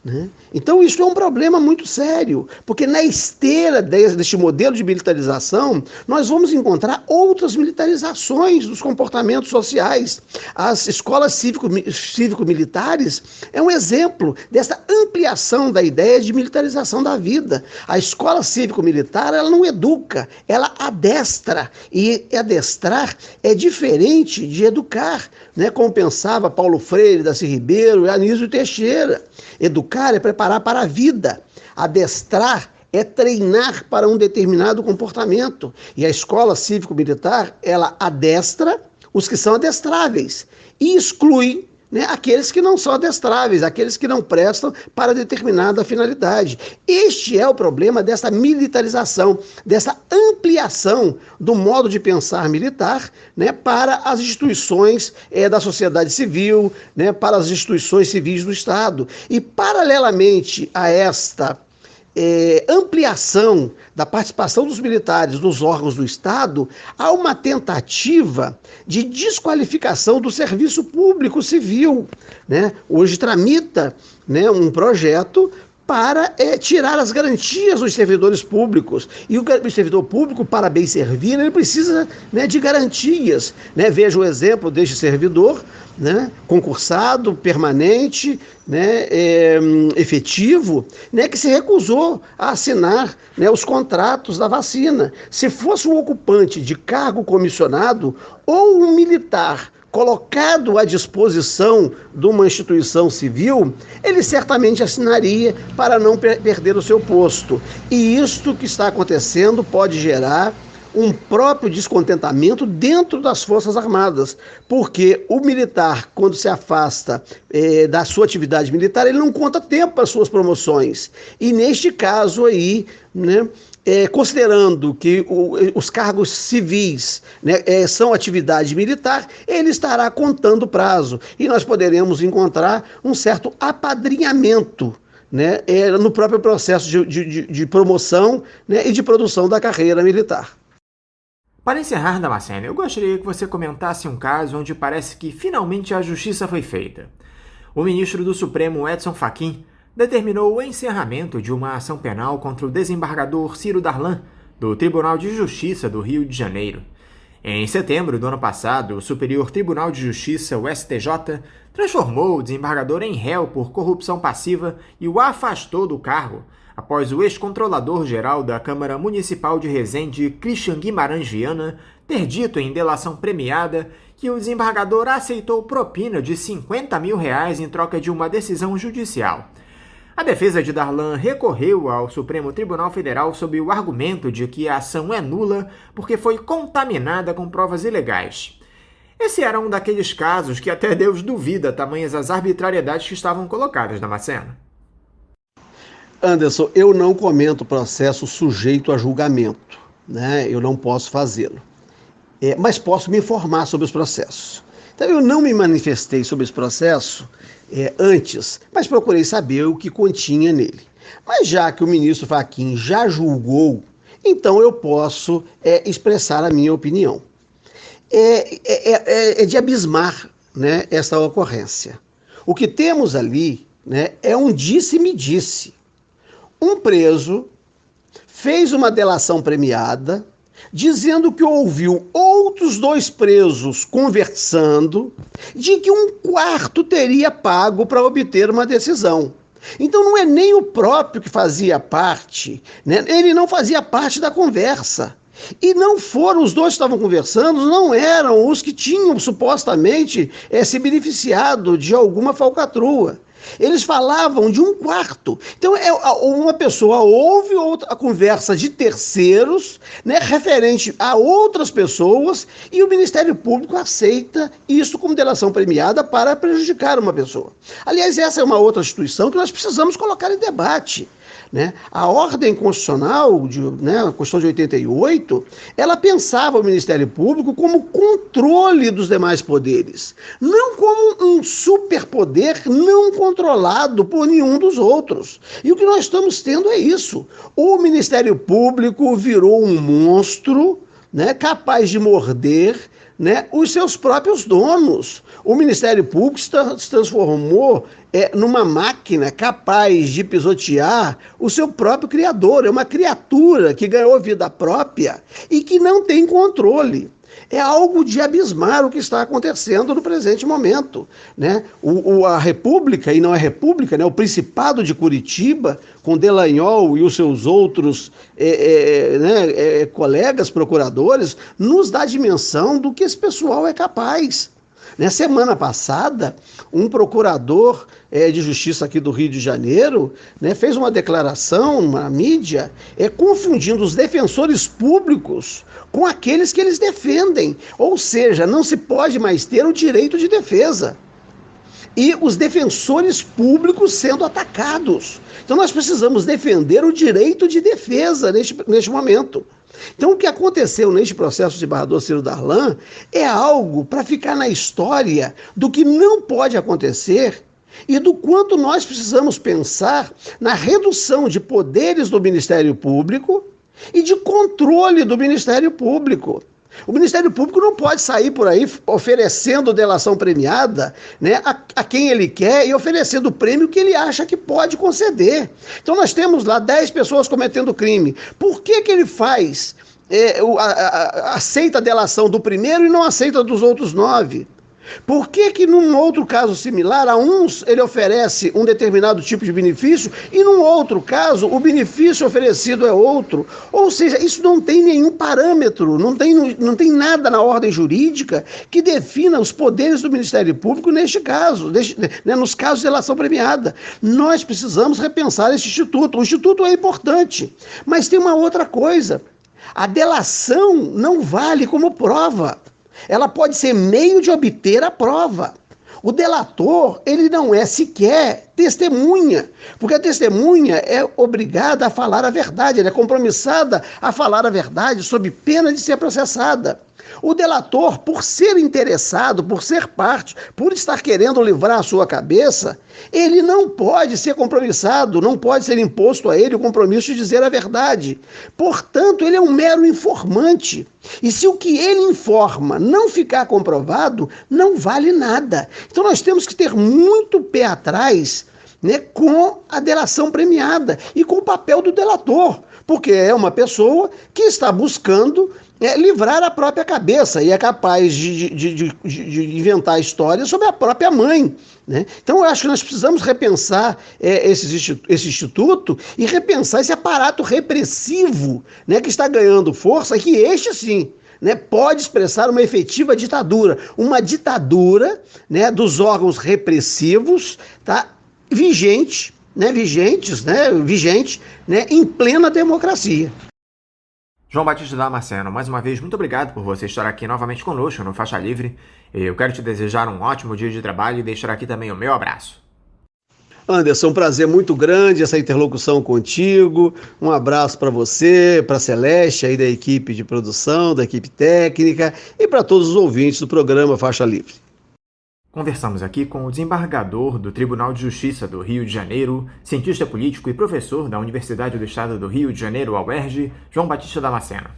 Né? Então isso é um problema muito sério, porque na esteira deste modelo de militarização, nós vamos encontrar outras militarizações dos comportamentos sociais. As escolas cívico-militares é um exemplo dessa ampliação da ideia de militarização da vida. A escola cívico-militar, ela não educa, ela adestra, e adestrar é diferente de educar, né? Como pensava Paulo Freire, Darcy Ribeiro e Anísio Teixeira. Educar é preparar para a vida. Adestrar é treinar para um determinado comportamento. E a escola cívico-militar, ela adestra os que são adestráveis e exclui, né, aqueles que não são adestráveis, aqueles que não prestam para determinada finalidade. Este é o problema dessa militarização, dessa ampliação do modo de pensar militar, né, para as instituições da sociedade civil, né, para as instituições civis do Estado. E, paralelamente a esta ampliação da participação dos militares nos órgãos do Estado, há uma tentativa de desqualificação do serviço público civil, né? Hoje tramita, né, um projeto para tirar as garantias dos servidores públicos. E o servidor público, para bem servir, ele precisa, né, de garantias. Né? Veja o exemplo deste servidor, né, concursado, permanente, né, efetivo, né, que se recusou a assinar, né, os contratos da vacina. Se fosse um ocupante de cargo comissionado ou um militar colocado à disposição de uma instituição civil, ele certamente assinaria para não perder o seu posto. E isto que está acontecendo pode gerar um próprio descontentamento dentro das Forças Armadas, porque o militar, quando se afasta da sua atividade militar, ele não conta tempo para suas promoções. E neste caso aí, né, considerando que os cargos civis, né, são atividade militar, ele estará contando prazo. E nós poderemos encontrar um certo apadrinhamento, né, no próprio processo de promoção, né, e de produção da carreira militar. Para encerrar, Damasceno, eu gostaria que você comentasse um caso onde parece que finalmente a justiça foi feita. O ministro do Supremo, Edson Fachin, determinou o encerramento de uma ação penal contra o desembargador Ciro Darlan, do Tribunal de Justiça do Rio de Janeiro. Em setembro do ano passado, o Superior Tribunal de Justiça, o STJ, transformou o desembargador em réu por corrupção passiva e o afastou do cargo, após o ex-controlador-geral da Câmara Municipal de Resende, Christian Guimarães Viana, ter dito em delação premiada que o desembargador aceitou propina de R$50 mil em troca de uma decisão judicial. A defesa de Darlan recorreu ao Supremo Tribunal Federal sob o argumento de que a ação é nula porque foi contaminada com provas ilegais. Esse era um daqueles casos que até Deus duvida tamanhas as arbitrariedades que estavam colocadas na Macena. Anderson, eu não comento processo sujeito a julgamento, né? Eu não posso fazê-lo. Mas posso me informar sobre os processos. Então, eu não me manifestei sobre esse processo antes, mas procurei saber o que continha nele. Mas já que o ministro Fachin já julgou, então eu posso expressar a minha opinião. É de abismar, né, essa ocorrência. O que temos ali, né, é um disse-me-disse. Um preso fez uma delação premiada, dizendo que ouviu outros 2 presos conversando de que um quarto teria pago para obter uma decisão. Então não é nem o próprio que fazia parte, né? Ele não fazia parte da conversa. E não foram os 2 que estavam conversando, não eram os que tinham supostamente se beneficiado de alguma falcatrua. Eles falavam de um quarto. Então, uma pessoa ouve a conversa de terceiros, né, referente a outras pessoas, e o Ministério Público aceita isso como delação premiada para prejudicar uma pessoa. Aliás, essa é uma outra instituição que nós precisamos colocar em debate. Né? A ordem constitucional, a Constituição de 88, ela pensava o Ministério Público como controle dos demais poderes, não como um superpoder não controlado por nenhum dos outros. E o que nós estamos tendo é isso. O Ministério Público virou um monstro, né, capaz de morder, né, os seus próprios donos. O Ministério Público se transformou numa máquina capaz de pisotear o seu próprio criador. É uma criatura que ganhou vida própria e que não tem controle. É algo de abismar o que está acontecendo no presente momento, né? A República, e não é República, né? O Principado de Curitiba, com Delanhol e os seus outros colegas procuradores, nos dá a dimensão do que esse pessoal é capaz. Na semana passada, um procurador de justiça aqui do Rio de Janeiro, né, fez uma declaração na mídia confundindo os defensores públicos com aqueles que eles defendem. Ou seja, não se pode mais ter o direito de defesa. E os defensores públicos sendo atacados. Então nós precisamos defender o direito de defesa neste momento. Então o que aconteceu neste processo de Barrador Ciro Darlan é algo para ficar na história do que não pode acontecer e do quanto nós precisamos pensar na redução de poderes do Ministério Público e de controle do Ministério Público. O Ministério Público não pode sair por aí oferecendo delação premiada, né, a quem ele quer e oferecendo o prêmio que ele acha que pode conceder. Então nós temos lá 10 pessoas cometendo crime. Por que ele faz, aceita a delação do primeiro e não aceita dos outros 9? Por que num outro caso similar, a uns ele oferece um determinado tipo de benefício e num outro caso o benefício oferecido é outro? Ou seja, isso não tem nenhum parâmetro, não tem nada na ordem jurídica que defina os poderes do Ministério Público neste caso, nos casos de delação premiada. Nós precisamos repensar esse instituto. O instituto é importante, mas tem uma outra coisa. A delação não vale como prova. Ela pode ser meio de obter a prova. O delator, ele não é sequer testemunha, porque a testemunha é obrigada a falar a verdade, ela é compromissada a falar a verdade sob pena de ser processada. O delator, por ser interessado, por ser parte, por estar querendo livrar a sua cabeça, ele não pode ser compromissado, não pode ser imposto a ele o compromisso de dizer a verdade. Portanto, ele é um mero informante. E se o que ele informa não ficar comprovado, não vale nada. Então nós temos que ter muito pé atrás, né, com a delação premiada e com o papel do delator, porque é uma pessoa que está buscando livrar a própria cabeça e é capaz de inventar histórias sobre a própria mãe, né? Então eu acho que nós precisamos repensar esse instituto e repensar esse aparato repressivo, né, que está ganhando força, que este sim, né, pode expressar uma efetiva ditadura, né, dos órgãos repressivos, tá, vigente, vigente, em plena democracia. João Batista Damasceno, mais uma vez, muito obrigado por você estar aqui novamente conosco no Faixa Livre. Eu quero te desejar um ótimo dia de trabalho e deixar aqui também o meu abraço. Anderson, um prazer muito grande essa interlocução contigo. Um abraço para você, para a Celeste, aí da equipe de produção, da equipe técnica e para todos os ouvintes do programa Faixa Livre. Conversamos aqui com o desembargador do Tribunal de Justiça do Rio de Janeiro, cientista político e professor da Universidade do Estado do Rio de Janeiro, a UERJ, João Batista Damasceno.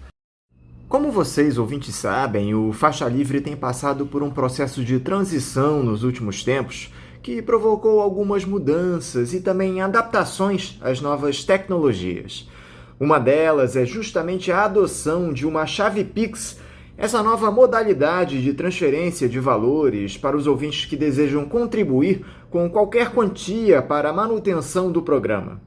Como vocês, ouvintes, sabem, o Faixa Livre tem passado por um processo de transição nos últimos tempos, que provocou algumas mudanças e também adaptações às novas tecnologias. Uma delas é justamente a adoção de uma chave Pix, essa nova modalidade de transferência de valores para os ouvintes que desejam contribuir com qualquer quantia para a manutenção do programa.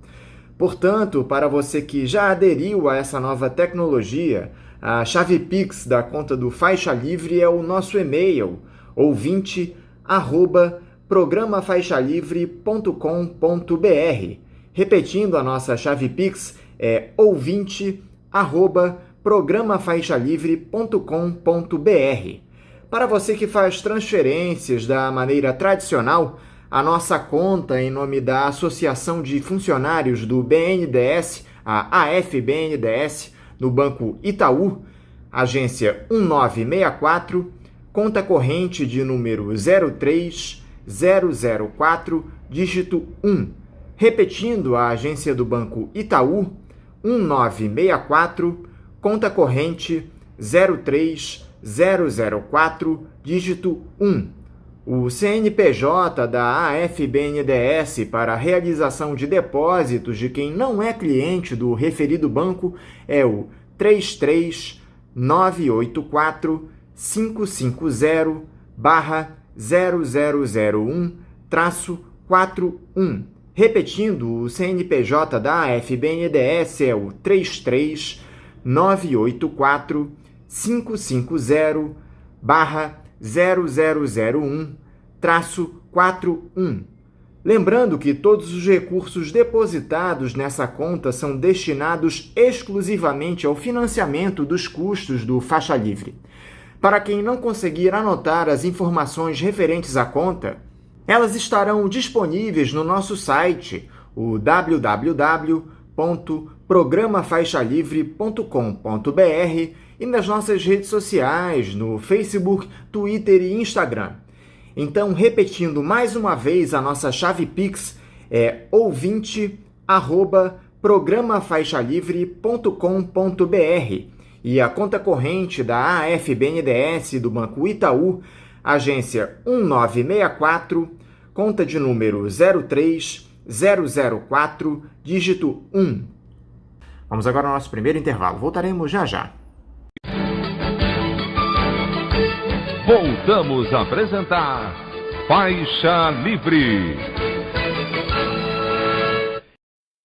Portanto, para você que já aderiu a essa nova tecnologia, a chave Pix da conta do Faixa Livre é o nosso e-mail, ouvinte@programafaixalivre.com.br. Repetindo, a nossa chave Pix é ouvinte@programafaixalivre.com.br. Para você que faz transferências da maneira tradicional, a nossa conta em nome da Associação de Funcionários do BNDES, a AFBNDES, no Banco Itaú, agência 1964, conta corrente de número 03004, dígito 1. Repetindo, a agência do Banco Itaú, 1964, conta corrente 03004, dígito 1. O CNPJ da AFBNDES para a realização de depósitos de quem não é cliente do referido banco é o 33984-550-0001-41. Repetindo, o CNPJ da AFBNDES é o 33984-550-0001-41. Lembrando que todos os recursos depositados nessa conta são destinados exclusivamente ao financiamento dos custos do Faixa Livre. Para quem não conseguir anotar as informações referentes à conta, elas estarão disponíveis no nosso site, o www.programafaixalivre.com.br, e nas nossas redes sociais, no Facebook, Twitter e Instagram. Então, repetindo mais uma vez, a nossa chave Pix é ouvinte@programafaixalivre.com.br e a conta corrente da AFBNDES do Banco Itaú, agência 1964, conta de número 03004, dígito 1. Vamos agora ao nosso primeiro intervalo. Voltaremos já já. Voltamos a apresentar Faixa Livre.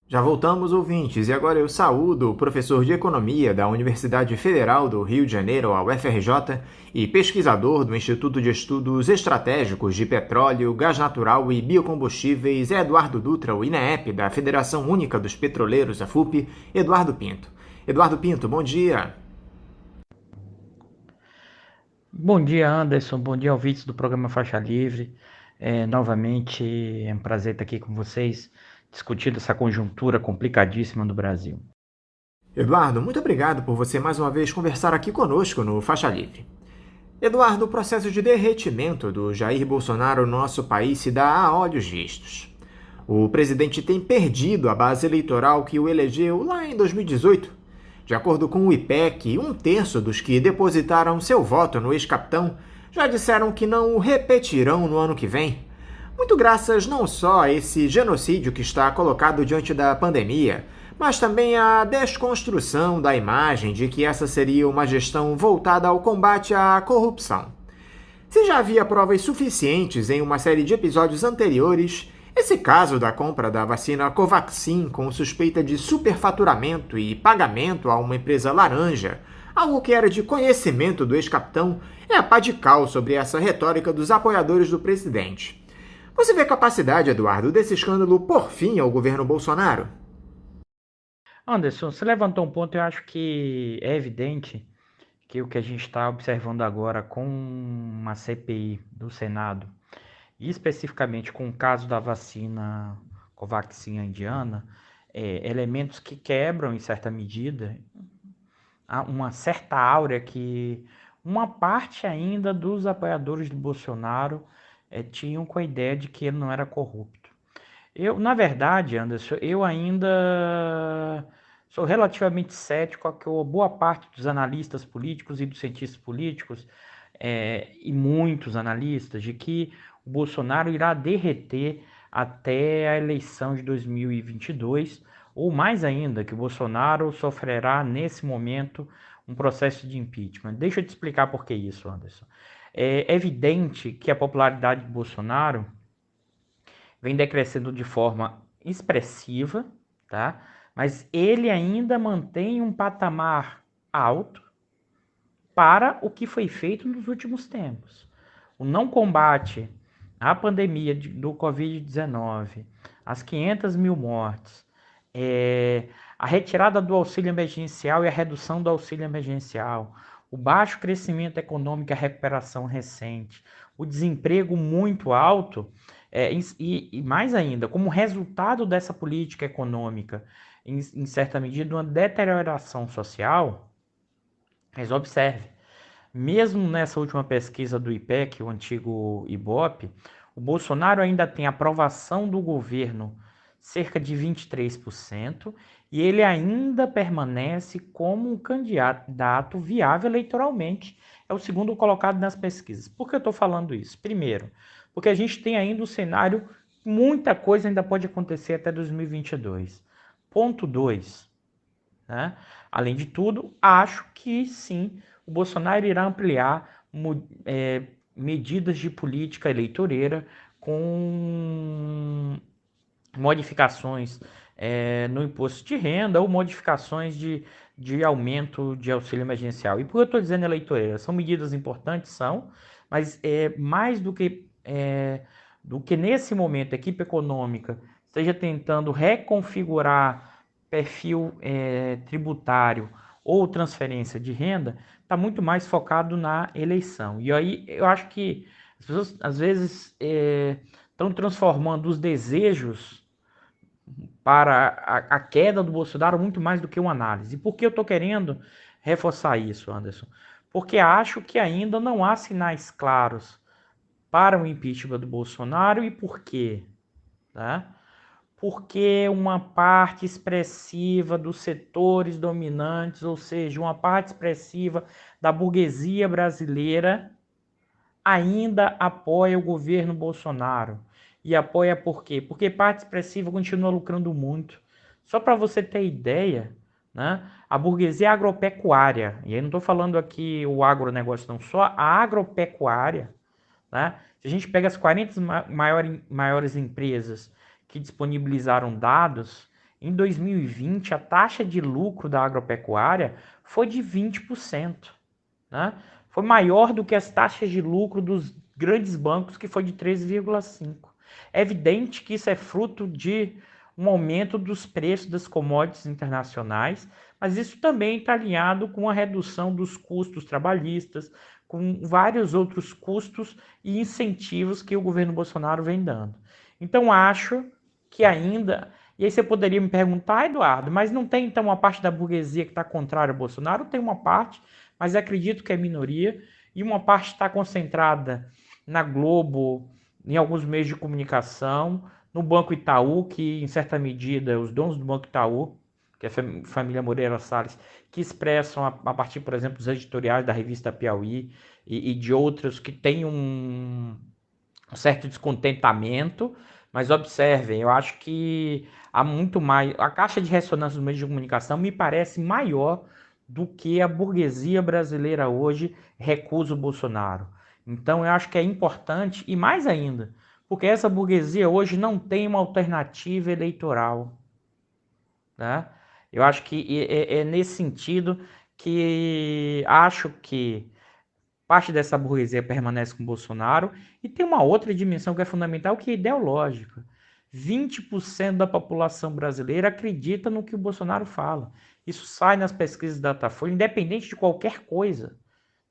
Já voltamos, ouvintes, e agora eu saúdo o professor de Economia da Universidade Federal do Rio de Janeiro, a UFRJ, e pesquisador do Instituto de Estudos Estratégicos de Petróleo, Gás Natural e Biocombustíveis, Eduardo Dutra, o INEP, da Federação Única dos Petroleiros, a FUP, Eduardo Pinto. Eduardo Pinto, bom dia. Bom dia, Anderson. Bom dia, ouvintes do programa Faixa Livre. Novamente, é um prazer estar aqui com vocês, discutindo essa conjuntura complicadíssima do Brasil. Eduardo, muito obrigado por você mais uma vez conversar aqui conosco no Faixa Livre. Eduardo, o processo de derretimento do Jair Bolsonaro no nosso país se dá a olhos vistos. O presidente tem perdido a base eleitoral que o elegeu lá em 2018. De acordo com o IPEC, 1/3 dos que depositaram seu voto no ex-capitão já disseram que não o repetirão no ano que vem. Muito graças não só a esse genocídio que está colocado diante da pandemia, mas também à desconstrução da imagem de que essa seria uma gestão voltada ao combate à corrupção. Se já havia provas suficientes em uma série de episódios anteriores, esse caso da compra da vacina Covaxin com suspeita de superfaturamento e pagamento a uma empresa laranja, algo que era de conhecimento do ex-capitão, é a pá de cal sobre essa retórica dos apoiadores do presidente. Você vê capacidade, Eduardo, desse escândalo por fim ao governo Bolsonaro? Anderson, você levantou um ponto, eu acho que é evidente que o que a gente está observando agora com uma CPI do Senado, e especificamente com o caso da vacina Covaxin indiana, elementos que quebram, em certa medida, uma certa áurea que uma parte ainda dos apoiadores do Bolsonaro tinham com a ideia de que ele não era corrupto. Na verdade, Anderson, eu ainda sou relativamente cético a que boa parte dos analistas políticos e dos cientistas políticos, e muitos analistas, de que o Bolsonaro irá derreter até a eleição de 2022, ou mais ainda, que o Bolsonaro sofrerá nesse momento um processo de impeachment. Deixa eu te explicar por que isso, Anderson. É evidente que a popularidade de Bolsonaro vem decrescendo de forma expressiva, tá? Mas ele ainda mantém um patamar alto para o que foi feito nos últimos tempos. O não combate à pandemia do Covid-19, as 500 mil mortes, a retirada do auxílio emergencial e a redução do auxílio emergencial, o baixo crescimento econômico e a recuperação recente, o desemprego muito alto, e mais ainda, como resultado dessa política econômica, em certa medida, uma deterioração social. Mas observe, mesmo nessa última pesquisa do IPEC, o antigo IBOP, o Bolsonaro ainda tem aprovação do governo cerca de 23%, e ele ainda permanece como um candidato viável eleitoralmente. É o segundo colocado nas pesquisas. Por que eu estou falando isso? Primeiro, porque a gente tem ainda o cenário, muita coisa ainda pode acontecer até 2022. Ponto 2. Né? Além de tudo, acho que sim, o Bolsonaro irá ampliar medidas de política eleitoreira com modificações no imposto de renda ou modificações de aumento de auxílio emergencial. E por que eu estou dizendo eleitoreira? São medidas importantes, são, mas mais do que nesse momento a equipe econômica esteja tentando reconfigurar perfil tributário ou transferência de renda, está muito mais focado na eleição. E aí eu acho que as pessoas às vezes estão transformando os desejos para a queda do Bolsonaro muito mais do que uma análise. E por que eu estou querendo reforçar isso, Anderson? Porque acho que ainda não há sinais claros para o impeachment do Bolsonaro. E por quê? Tá? Porque uma parte expressiva dos setores dominantes, ou seja, uma parte expressiva da burguesia brasileira, ainda apoia o governo Bolsonaro. E apoia por quê? Porque parte expressiva continua lucrando muito. Só para você ter ideia, né, a burguesia agropecuária, e aí não estou falando aqui o agronegócio não, só a agropecuária, né, se a gente pega as 40 maiores empresas que disponibilizaram dados, em 2020 a taxa de lucro da agropecuária foi de 20%. Né? Foi maior do que as taxas de lucro dos grandes bancos, que foi de 13,5%. É evidente que isso é fruto de um aumento dos preços das commodities internacionais, mas isso também está alinhado com a redução dos custos trabalhistas, com vários outros custos e incentivos que o governo Bolsonaro vem dando. Então, acho que ainda... E aí você poderia me perguntar, Eduardo, mas não tem então uma parte da burguesia que está contrária ao Bolsonaro? Tem uma parte, mas acredito que é minoria, e uma parte está concentrada na Globo, em alguns meios de comunicação, no Banco Itaú, que em certa medida os donos do Banco Itaú, que é a família Moreira Salles, que expressam a partir, por exemplo, dos editoriais da revista Piauí e de outros que têm um certo descontentamento, mas observem, eu acho que há muito mais... A caixa de ressonância dos meios de comunicação me parece maior do que a burguesia brasileira hoje recusa o Bolsonaro. Então eu acho que é importante, e mais ainda, porque essa burguesia hoje não tem uma alternativa eleitoral. Né? Eu acho que é nesse sentido que acho que parte dessa burguesia permanece com Bolsonaro, e tem uma outra dimensão que é fundamental, que é ideológica. 20% da população brasileira acredita no que o Bolsonaro fala. Isso sai nas pesquisas da Datafolha, independente de qualquer coisa,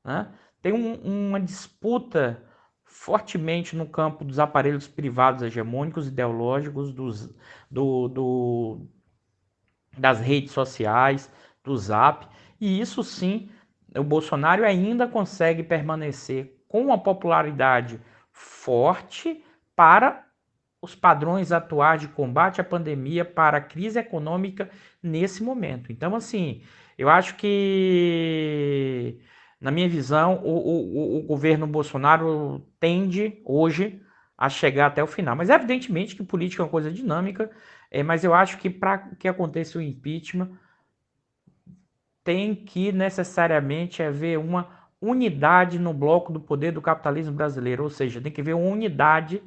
né? Tem uma disputa fortemente no campo dos aparelhos privados hegemônicos, ideológicos, das redes sociais, do Zap, e isso sim, o Bolsonaro ainda consegue permanecer com uma popularidade forte para os padrões atuais de combate à pandemia, para a crise econômica nesse momento. Então, assim, eu acho que, na minha visão, o governo Bolsonaro tende hoje a chegar até o final. Mas evidentemente que política é uma coisa dinâmica, mas eu acho que para que aconteça o impeachment, tem que necessariamente haver uma unidade no bloco do poder do capitalismo brasileiro, ou seja, tem que haver uma unidade,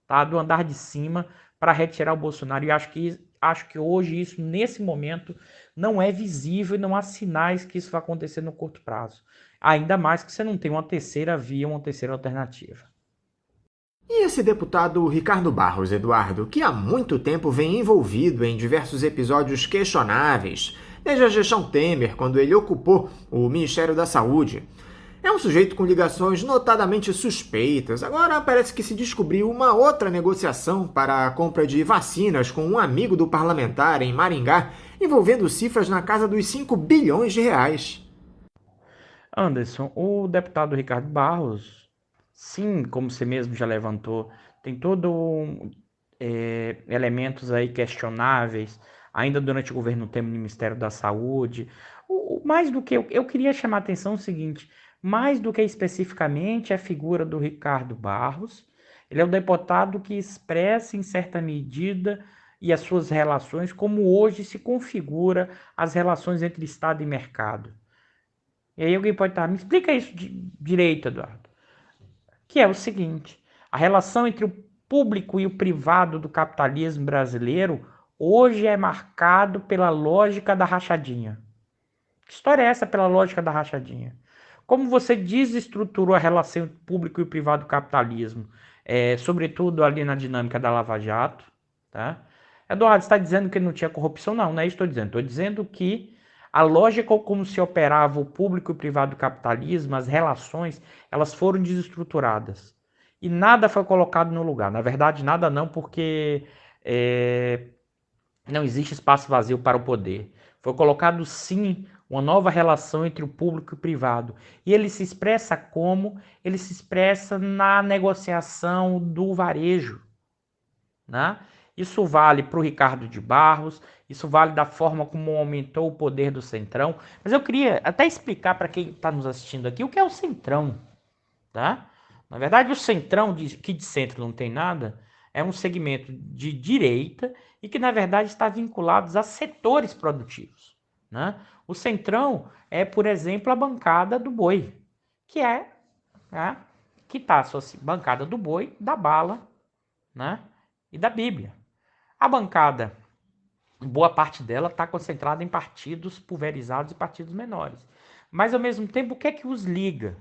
tá, do andar de cima para retirar o Bolsonaro. E acho que hoje isso, nesse momento, não é visível e não há sinais que isso vai acontecer no curto prazo. Ainda mais que você não tem uma terceira via, uma terceira alternativa. E esse deputado Ricardo Barros, Eduardo, que há muito tempo vem envolvido em diversos episódios questionáveis, desde a gestão Temer, quando ele ocupou o Ministério da Saúde. É um sujeito com ligações notadamente suspeitas. Agora parece que se descobriu uma outra negociação para a compra de vacinas com um amigo do parlamentar em Maringá, envolvendo cifras na casa dos 5 bilhões de reais. Anderson, o deputado Ricardo Barros, sim, como você mesmo já levantou, tem elementos aí questionáveis, ainda durante o governo Temer no Ministério da Saúde. Mais do que eu queria chamar a atenção o seguinte, mais do que especificamente a figura do Ricardo Barros, ele é o deputado que expressa em certa medida e as suas relações, como hoje se configura as relações entre Estado e mercado. E aí alguém pode estar, me explica isso direito, Eduardo. Que é o seguinte, a relação entre o público e o privado do capitalismo brasileiro hoje é marcado pela lógica da rachadinha. Que história é essa pela lógica da rachadinha? Como você desestruturou a relação entre o público e o privado do capitalismo, sobretudo ali na dinâmica da Lava Jato, tá? Eduardo, você está dizendo que não tinha corrupção? Não, não é isso que eu estou dizendo. Estou dizendo que a lógica como se operava o público e o privado do capitalismo, as relações, elas foram desestruturadas. E nada foi colocado no lugar. Na verdade, nada não, porque não existe espaço vazio para o poder. Foi colocado, sim, uma nova relação entre o público e o privado. E ele se expressa como? Ele se expressa na negociação do varejo, né? Isso vale para o Ricardo de Barros, isso vale da forma como aumentou o poder do Centrão. Mas eu queria até explicar para quem está nos assistindo aqui o que é o Centrão, tá? Na verdade, o Centrão, que de centro não tem nada, é um segmento de direita e que, na verdade, está vinculado a setores produtivos, né? O Centrão é, por exemplo, a bancada do boi, que é, né, que está associada à bancada do boi, da bala, né, e da Bíblia. A bancada, boa parte dela está concentrada em partidos pulverizados e partidos menores. Mas, ao mesmo tempo, o que é que os liga?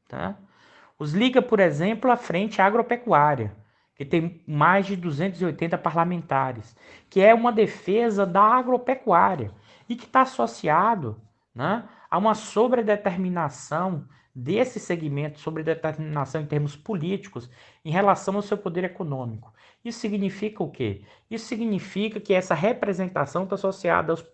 Tá? Os liga, por exemplo, à frente agropecuária, que tem mais de 280 parlamentares, que é uma defesa da agropecuária e que está associado, né, a uma sobredeterminação desse segmento, sobredeterminação em termos políticos, em relação ao seu poder econômico. Isso significa o quê? Isso significa que essa representação está associada aos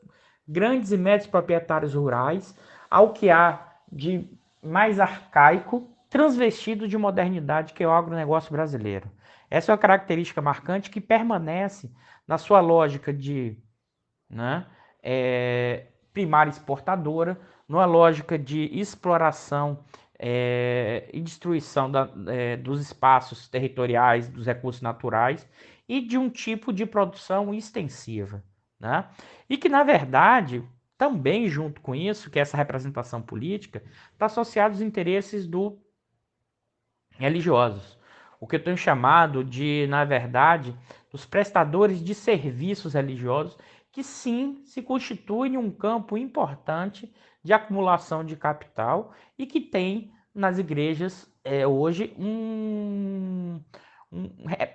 grandes e médios proprietários rurais, ao que há de mais arcaico, transvestido de modernidade, que é o agronegócio brasileiro. Essa é uma característica marcante que permanece na sua lógica de, né, primária exportadora, numa lógica de exploração e destruição dos espaços territoriais, dos recursos naturais e de um tipo de produção extensiva, né? E que, na verdade, também junto com isso, que essa representação política, está associada aos interesses religiosos. O que eu tenho chamado de, na verdade, dos prestadores de serviços religiosos, que sim se constituem um campo importante de acumulação de capital e que tem, nas igrejas hoje um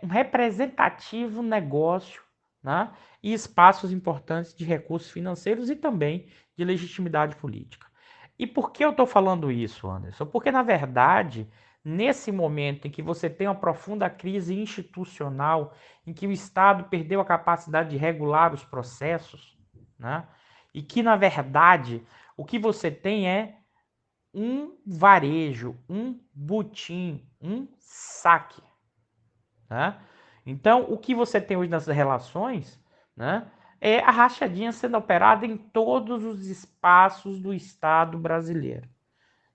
representativo negócio, né? E espaços importantes de recursos financeiros e também de legitimidade política. E por que eu estou falando isso, Anderson? Porque, na verdade, nesse momento em que você tem uma profunda crise institucional, em que o Estado perdeu a capacidade de regular os processos, né? E que, na verdade, o que você tem é um varejo, um butim, um saque. Né? Então, o que você tem hoje nas relações, né, é a rachadinha sendo operada em todos os espaços do Estado brasileiro.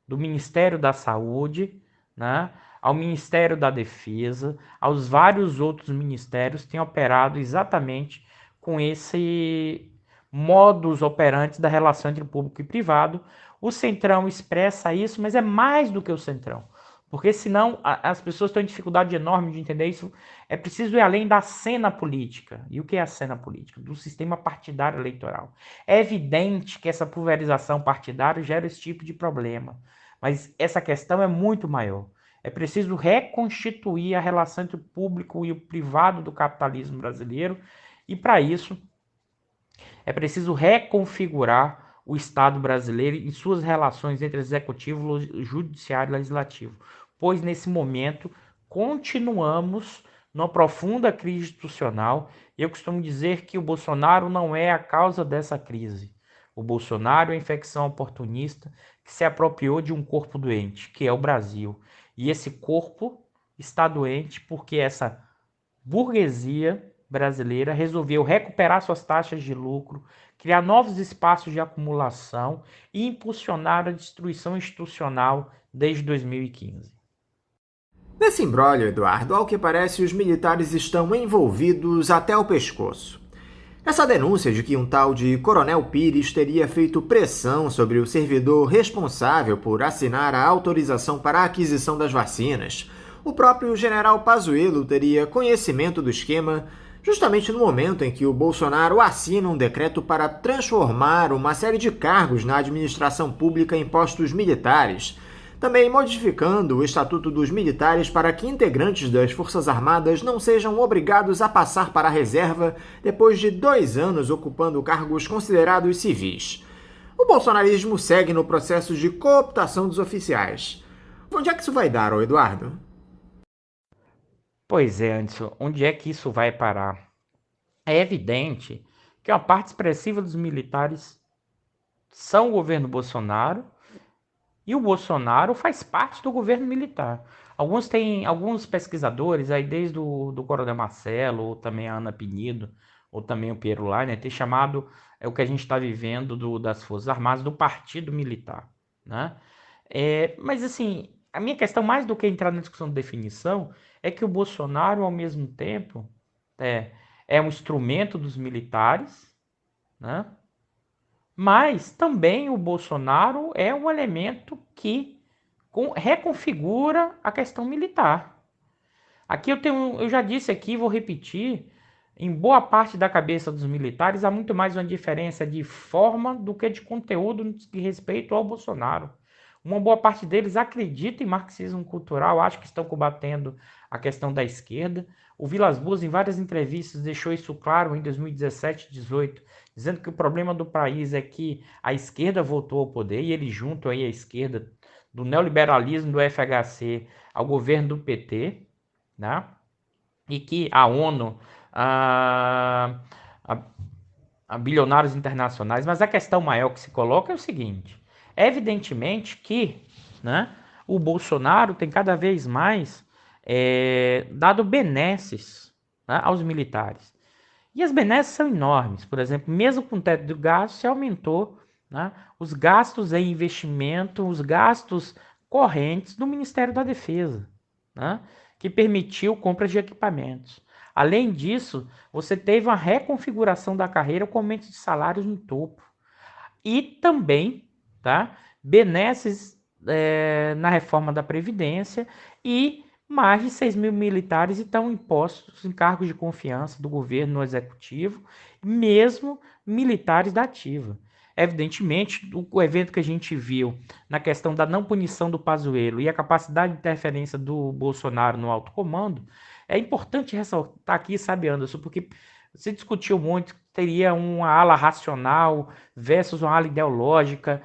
Do Ministério da Saúde, né, ao Ministério da Defesa, aos vários outros ministérios têm operado exatamente com esse modus operandi da relação entre público e privado. O Centrão expressa isso, mas é mais do que o Centrão. Porque senão as pessoas têm dificuldade enorme de entender isso. É preciso ir além da cena política. E o que é a cena política? Do sistema partidário eleitoral. É evidente que essa pulverização partidária gera esse tipo de problema. Mas essa questão é muito maior. É preciso reconstituir a relação entre o público e o privado do capitalismo brasileiro. E para isso, é preciso reconfigurar o Estado brasileiro em suas relações entre executivo, judiciário e legislativo. Pois, nesse momento, continuamos numa profunda crise institucional. Eu costumo dizer que o Bolsonaro não é a causa dessa crise. O Bolsonaro é a infecção oportunista que se apropriou de um corpo doente, que é o Brasil. E esse corpo está doente porque essa burguesia brasileira resolveu recuperar suas taxas de lucro, criar novos espaços de acumulação e impulsionar a destruição institucional desde 2015. Nesse imbróglio, Eduardo, ao que parece, os militares estão envolvidos até o pescoço. Essa denúncia de que um tal de Coronel Pires teria feito pressão sobre o servidor responsável por assinar a autorização para a aquisição das vacinas, o próprio general Pazuello teria conhecimento do esquema justamente no momento em que o Bolsonaro assina um decreto para transformar uma série de cargos na administração pública em postos militares, também modificando o Estatuto dos Militares para que integrantes das Forças Armadas não sejam obrigados a passar para a reserva depois de 2 anos ocupando cargos considerados civis. O bolsonarismo segue no processo de cooptação dos oficiais. Onde é que isso vai dar, Eduardo? Pois é, Anderson, onde é que isso vai parar? É evidente que uma parte expressiva dos militares são o governo Bolsonaro e o Bolsonaro faz parte do governo militar. Alguns pesquisadores, aí desde do Coronel Marcelo, ou também a Ana Pinido, ou também o Piero Leiner, tem chamado o que a gente está vivendo das Forças Armadas do Partido Militar. Né? Mas assim, a minha questão, mais do que entrar na discussão de definição, é que o Bolsonaro, ao mesmo tempo, é um instrumento dos militares, né? Mas também o Bolsonaro é um elemento que reconfigura a questão militar. Aqui eu já disse aqui, vou repetir, em boa parte da cabeça dos militares há muito mais uma diferença de forma do que de conteúdo no que respeito ao Bolsonaro. Uma boa parte deles acredita em marxismo cultural, acho que estão combatendo a questão da esquerda. O Vilas Boas, em várias entrevistas, deixou isso claro em 2017 e 2018, dizendo que o problema do país é que a esquerda voltou ao poder, e ele junto aí a esquerda do neoliberalismo do FHC ao governo do PT, né? E que a ONU, a bilionários internacionais, mas a questão maior que se coloca é o seguinte: evidentemente que, né, o Bolsonaro tem cada vez mais dado benesses, né, aos militares. E as benesses são enormes. Por exemplo, mesmo com o teto de gasto, se aumentou, né, os gastos em investimento, os gastos correntes do Ministério da Defesa, né, que permitiu compras de equipamentos. Além disso, você teve uma reconfiguração da carreira com aumento de salários no topo. E também, tá, benesses na reforma da Previdência, e mais de 6 mil militares estão impostos em cargos de confiança do governo no executivo, mesmo militares da ativa. Evidentemente, o evento que a gente viu na questão da não punição do Pazuello e a capacidade de interferência do Bolsonaro no alto comando, é importante ressaltar aqui, sabe, Anderson, porque se discutiu muito que teria uma ala racional versus uma ala ideológica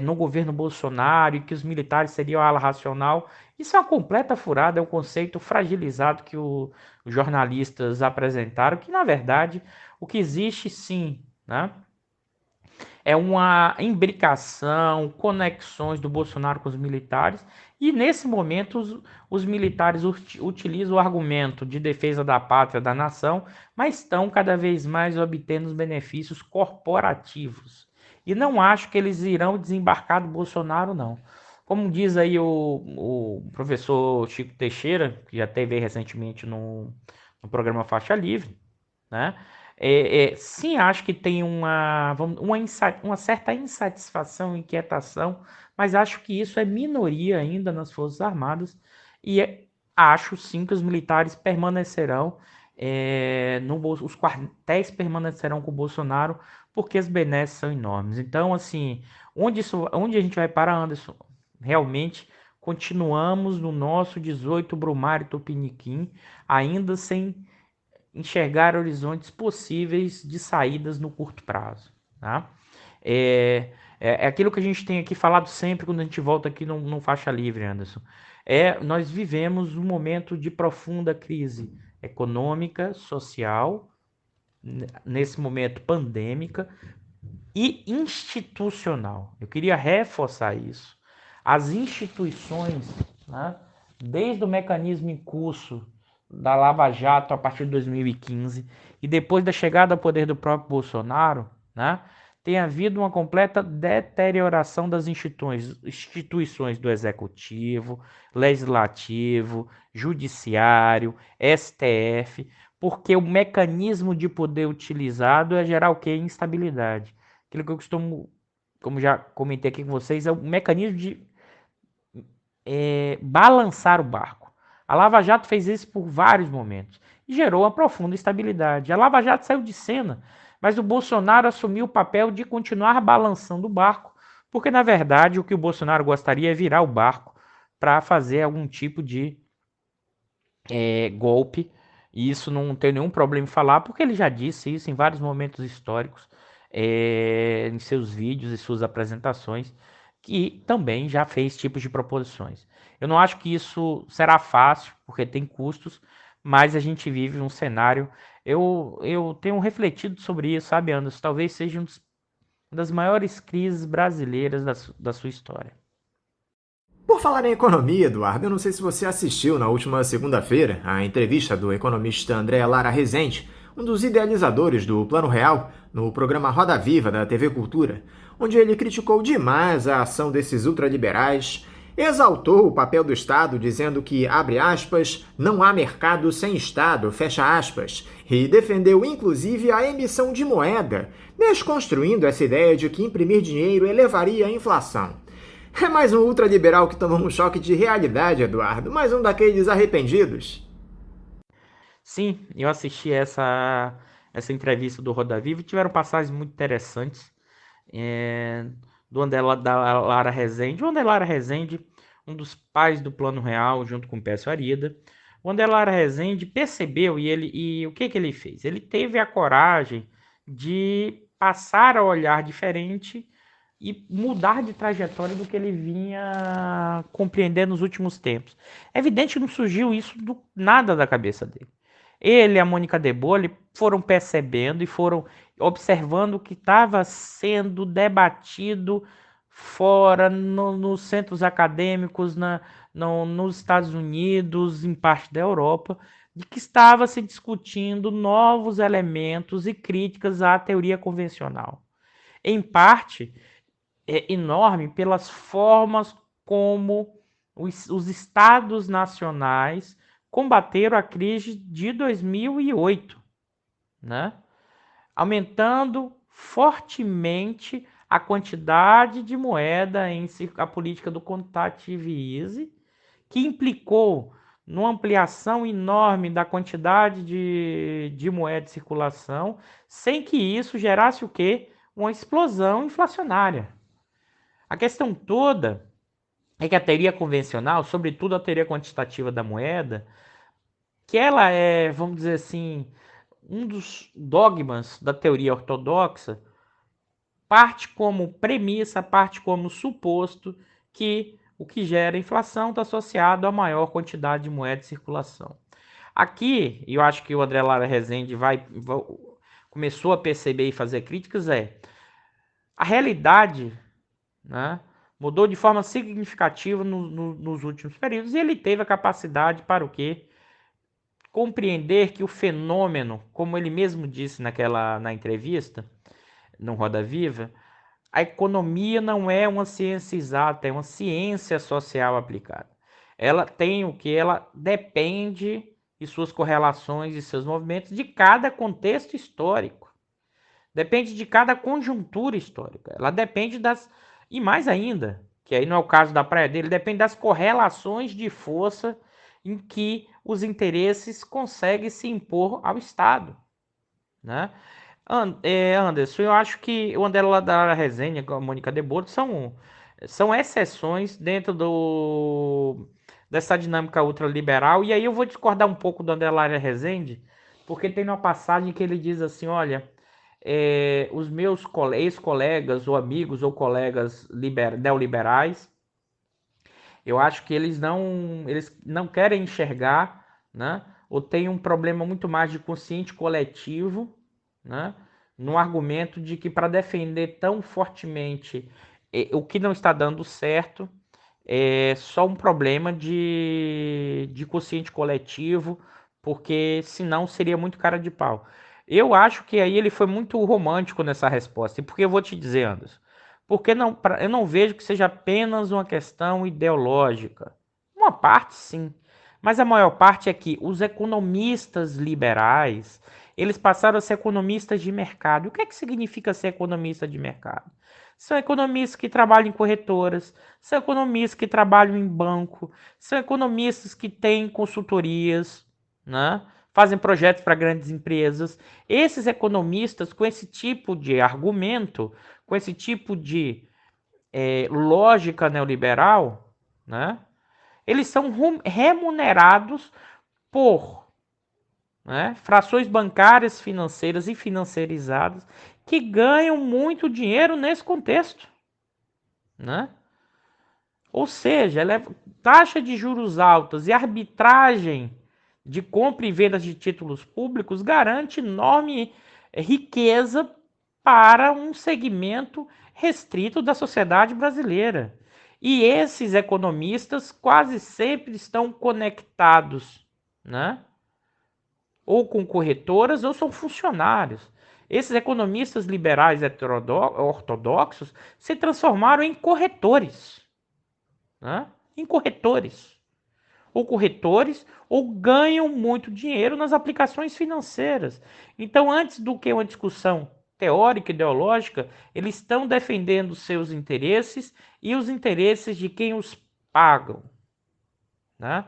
no governo Bolsonaro e que os militares seriam a ala racional. Isso é uma completa furada, é um conceito fragilizado que os jornalistas apresentaram, que na verdade o que existe sim, né, é uma imbricação, conexões do Bolsonaro com os militares, e nesse momento os militares utilizam o argumento de defesa da pátria, da nação, mas estão cada vez mais obtendo os benefícios corporativos. E não acho que eles irão desembarcar do Bolsonaro, não. Como diz aí o professor Chico Teixeira, que já teve recentemente no programa Faixa Livre, né? Sim, acho que tem uma certa insatisfação, inquietação, mas acho que isso é minoria ainda nas Forças Armadas e acho sim que os militares permanecerão, os quartéis permanecerão com o Bolsonaro porque as benesses são enormes. Então, assim, onde a gente vai parar, Anderson? Realmente continuamos no nosso 18 Brumário Tupiniquim, ainda sem enxergar horizontes possíveis de saídas no curto prazo. Tá? É aquilo que a gente tem aqui falado sempre quando a gente volta aqui no Faixa Livre, Anderson. Nós vivemos um momento de profunda crise econômica, social, nesse momento pandêmica e institucional. Eu queria reforçar isso. As instituições, né, desde o mecanismo em curso da Lava Jato a partir de 2015 e depois da chegada ao poder do próprio Bolsonaro, né, tem havido uma completa deterioração das instituições do Executivo, Legislativo, Judiciário, STF, porque o mecanismo de poder utilizado é gerar o quê? Instabilidade. Aquilo que eu costumo, como já comentei aqui com vocês, é o mecanismo de balançar o barco. A Lava Jato fez isso por vários momentos e gerou uma profunda instabilidade. A Lava Jato saiu de cena, mas o Bolsonaro assumiu o papel de continuar balançando o barco, porque na verdade o que o Bolsonaro gostaria é virar o barco para fazer algum tipo de golpe. E isso não tem nenhum problema em falar, porque ele já disse isso em vários momentos históricos, em seus vídeos e suas apresentações, que também já fez tipos de proposições. Eu não acho que isso será fácil, porque tem custos, mas a gente vive um cenário. Eu tenho refletido sobre isso, sabe, Anderson? Talvez seja uma das maiores crises brasileiras da sua história. Por falar em economia, Eduardo, eu não sei se você assistiu na última segunda-feira a entrevista do economista André Lara Rezende, um dos idealizadores do Plano Real, no programa Roda Viva da TV Cultura, onde ele criticou demais a ação desses ultraliberais, exaltou o papel do Estado, dizendo que, abre aspas, não há mercado sem Estado, fecha aspas, e defendeu inclusive a emissão de moeda, desconstruindo essa ideia de que imprimir dinheiro elevaria a inflação. É mais um ultraliberal que tomou um choque de realidade, Eduardo, mais um daqueles arrependidos. Sim, eu assisti essa entrevista do Roda Viva e tiveram passagens muito interessantes do André Lara Rezende. O André Lara Rezende, um dos pais do Plano Real, junto com o Pécio Arida. O André Lara Rezende percebeu e o que ele fez? Ele teve a coragem de passar a olhar diferente e mudar de trajetória do que ele vinha compreendendo nos últimos tempos. É evidente que não surgiu isso do nada da cabeça dele. Ele e a Mônica de Bolle foram percebendo e foram observando o que estava sendo debatido fora, nos centros acadêmicos, nos Estados Unidos, em parte da Europa, de que estava se discutindo novos elementos e críticas à teoria convencional. Em parte, enorme pelas formas como os estados nacionais combateram a crise de 2008, né? Aumentando fortemente a quantidade de moeda em a política do quantitative easing, que implicou numa ampliação enorme da quantidade de moeda de circulação, sem que isso gerasse o quê? uma explosão inflacionária. A questão toda é que a teoria convencional, sobretudo a teoria quantitativa da moeda, que ela é, vamos dizer assim, um dos dogmas da teoria ortodoxa, parte como premissa, parte como suposto que o que gera inflação está associado a maior quantidade de moeda em circulação. Aqui, e eu acho que o André Lara Rezende começou a perceber e fazer críticas, a realidade, né, mudou de forma significativa nos últimos períodos, e ele teve a capacidade para o quê? Compreender que o fenômeno, como ele mesmo disse na entrevista, no Roda Viva, a economia não é uma ciência exata, é uma ciência social aplicada. Ela tem o que? Ela depende de suas correlações e seus movimentos de cada contexto histórico. Depende de cada conjuntura histórica. Ela depende e mais ainda, que aí não é o caso da praia dele, depende das correlações de força em que os interesses conseguem se impor ao Estado, né? Anderson, eu acho que o André Lara Rezende e a Mônica de Boto são exceções dentro dessa dinâmica ultraliberal, e aí eu vou discordar um pouco do André Lara Rezende, porque tem uma passagem que ele diz assim, olha, os meus ex-colegas ou amigos ou colegas neoliberais, eu acho que eles não querem enxergar, né, ou tem um problema muito mais de consciente coletivo, né, no argumento de que para defender tão fortemente o que não está dando certo é só um problema de consciente coletivo, porque senão seria muito cara de pau. Eu acho que aí ele foi muito romântico nessa resposta. E por que eu vou te dizer, Anderson? Porque eu não vejo que seja apenas uma questão ideológica. Uma parte, sim. Mas a maior parte é que os economistas liberais, eles passaram a ser economistas de mercado. E o que é que significa ser economista de mercado? São economistas que trabalham em corretoras, são economistas que trabalham em banco, são economistas que têm consultorias, né? Fazem projetos para grandes empresas. Esses economistas, com esse tipo de argumento, com esse tipo de lógica neoliberal, né, eles são remunerados por, né, frações bancárias, financeiras e financiarizadas que ganham muito dinheiro nesse contexto, né? Ou seja, taxa de juros altas e arbitragem de compra e venda de títulos públicos garante enorme riqueza para um segmento restrito da sociedade brasileira. E esses economistas quase sempre estão conectados, né, ou com corretoras ou são funcionários. Esses economistas liberais ortodoxos se transformaram em corretores, né, em corretores. Ou corretores, ou ganham muito dinheiro nas aplicações financeiras. Então, antes do que uma discussão teórica, ideológica, eles estão defendendo seus interesses e os interesses de quem os pagam, né?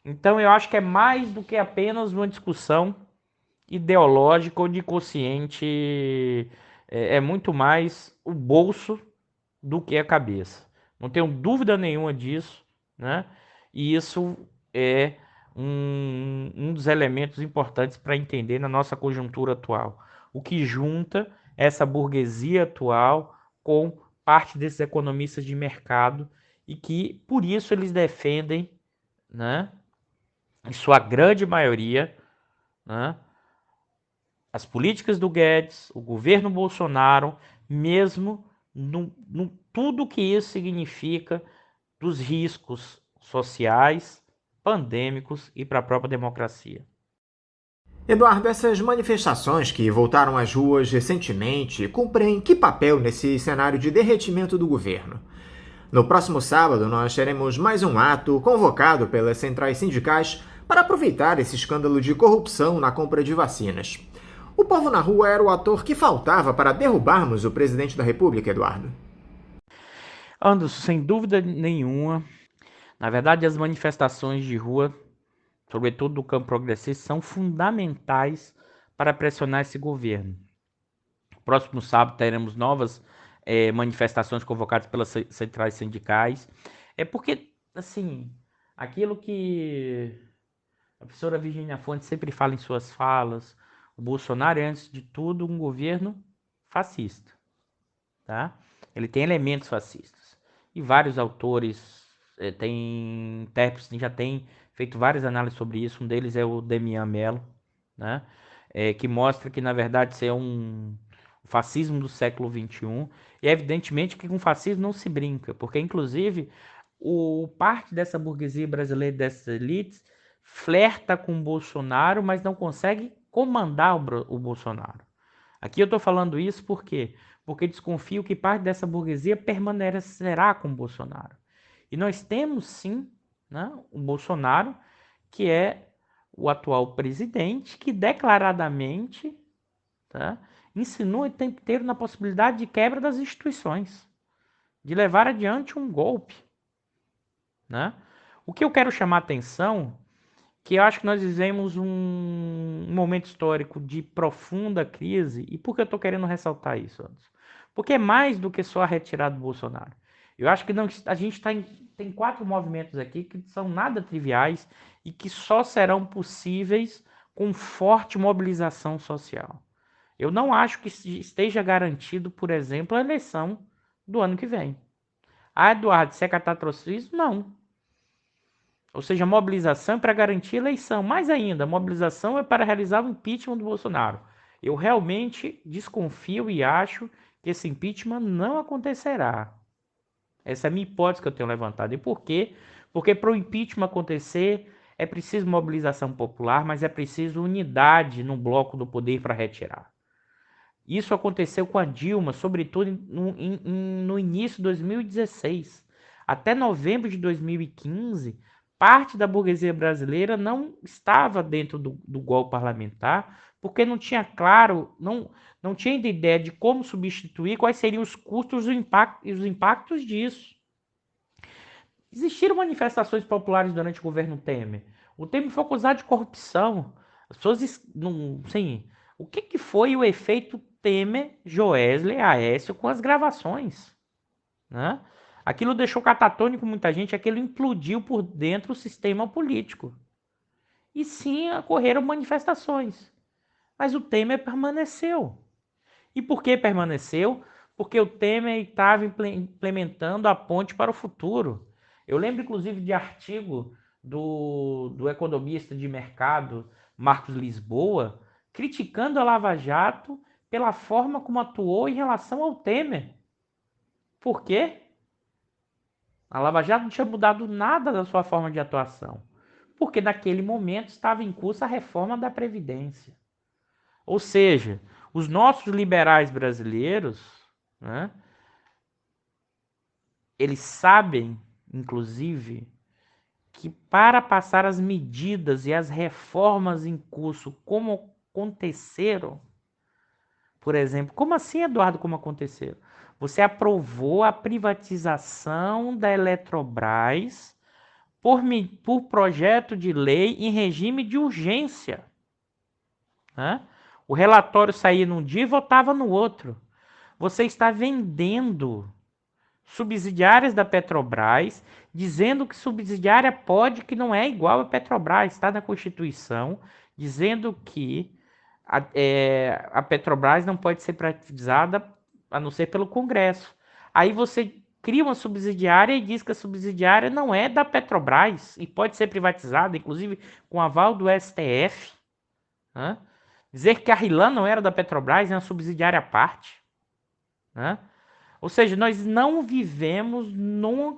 Então, eu acho que é mais do que apenas uma discussão ideológica ou de consciente, é muito mais o bolso do que a cabeça. Não tenho dúvida nenhuma disso, né? E isso é um dos elementos importantes para entender na nossa conjuntura atual. O que junta essa burguesia atual com parte desses economistas de mercado e que, por isso, eles defendem, né, em sua grande maioria, né, as políticas do Guedes, o governo Bolsonaro, mesmo no tudo que isso significa dos riscos sociais, pandêmicos e para a própria democracia. Eduardo, essas manifestações que voltaram às ruas recentemente cumprem que papel nesse cenário de derretimento do governo? No próximo sábado, nós teremos mais um ato convocado pelas centrais sindicais para aproveitar esse escândalo de corrupção na compra de vacinas. O povo na rua era o ator que faltava para derrubarmos o presidente da República, Eduardo? Anderson, sem dúvida nenhuma. Na verdade, as manifestações de rua, sobretudo do campo progressista, são fundamentais para pressionar esse governo. Próximo sábado teremos novas manifestações convocadas pelas centrais sindicais. É porque, assim, aquilo que a professora Virginia Fontes sempre fala em suas falas, o Bolsonaro é, antes de tudo, um governo fascista, tá? Ele tem elementos fascistas. E vários autores, intérpretes, já têm feito várias análises sobre isso. Um deles é o Demian Mello, né? Que mostra que, na verdade, isso é um fascismo do século XXI. E, evidentemente, que com fascismo não se brinca, porque, inclusive, parte dessa burguesia brasileira, dessas elites, flerta com o Bolsonaro, mas não consegue comandar o Bolsonaro. Aqui eu estou falando isso por quê? Porque desconfio que parte dessa burguesia permanecerá com o Bolsonaro. E nós temos, sim, né, o Bolsonaro, que é o atual presidente, que declaradamente, tá, insinua o tempo inteiro na possibilidade de quebra das instituições, de levar adiante um golpe, né? O que eu quero chamar a atenção, que eu acho que nós vivemos um momento histórico de profunda crise. E por que eu estou querendo ressaltar isso, Anderson? Porque é mais do que só a retirada do Bolsonaro. Eu acho que a gente tem 4 movimentos aqui que são nada triviais e que só serão possíveis com forte mobilização social. Eu não acho que esteja garantido, por exemplo, a eleição do ano que vem. Ah, Eduardo, isso é catastrofismo? Não. Ou seja, mobilização é para garantir a eleição. Mais ainda, mobilização é para realizar o impeachment do Bolsonaro. Eu realmente desconfio e acho que esse impeachment não acontecerá. Essa é a minha hipótese que eu tenho levantado. E por quê? Porque para o impeachment acontecer é preciso mobilização popular, mas é preciso unidade no bloco do poder para retirar. Isso aconteceu com a Dilma, sobretudo no início de 2016. Até novembro de 2015, parte da burguesia brasileira não estava dentro do golpe parlamentar, porque não tinha claro, não tinha ideia de como substituir, quais seriam os custos e os impactos disso. Existiram manifestações populares durante o governo Temer. O Temer foi acusado de corrupção. As pessoas, sim, o que foi o efeito Temer, Joesley, Aécio com as gravações, né? Aquilo deixou catatônico muita gente, aquilo implodiu por dentro o sistema político. E sim, ocorreram manifestações. Mas o Temer permaneceu. E por que permaneceu? Porque o Temer estava implementando a ponte para o futuro. Eu lembro, inclusive, de artigo do economista de mercado Marcos Lisboa, criticando a Lava Jato pela forma como atuou em relação ao Temer. Por quê? A Lava Jato não tinha mudado nada da sua forma de atuação, porque naquele momento estava em curso a reforma da Previdência. Ou seja, os nossos liberais brasileiros, né, eles sabem, inclusive, que para passar as medidas e as reformas em curso como aconteceram, por exemplo, como assim, Eduardo, como aconteceram? Você aprovou a privatização da Eletrobras por projeto de lei em regime de urgência, né? O relatório saía num dia e votava no outro. Você está vendendo subsidiárias da Petrobras, dizendo que subsidiária pode, que não é igual a Petrobras, está na Constituição, dizendo que a Petrobras não pode ser privatizada a não ser pelo Congresso. Aí você cria uma subsidiária e diz que a subsidiária não é da Petrobras e pode ser privatizada, inclusive com aval do STF. Né? Dizer que a RLAN não era da Petrobras é uma subsidiária à parte. Né? Ou seja, nós não vivemos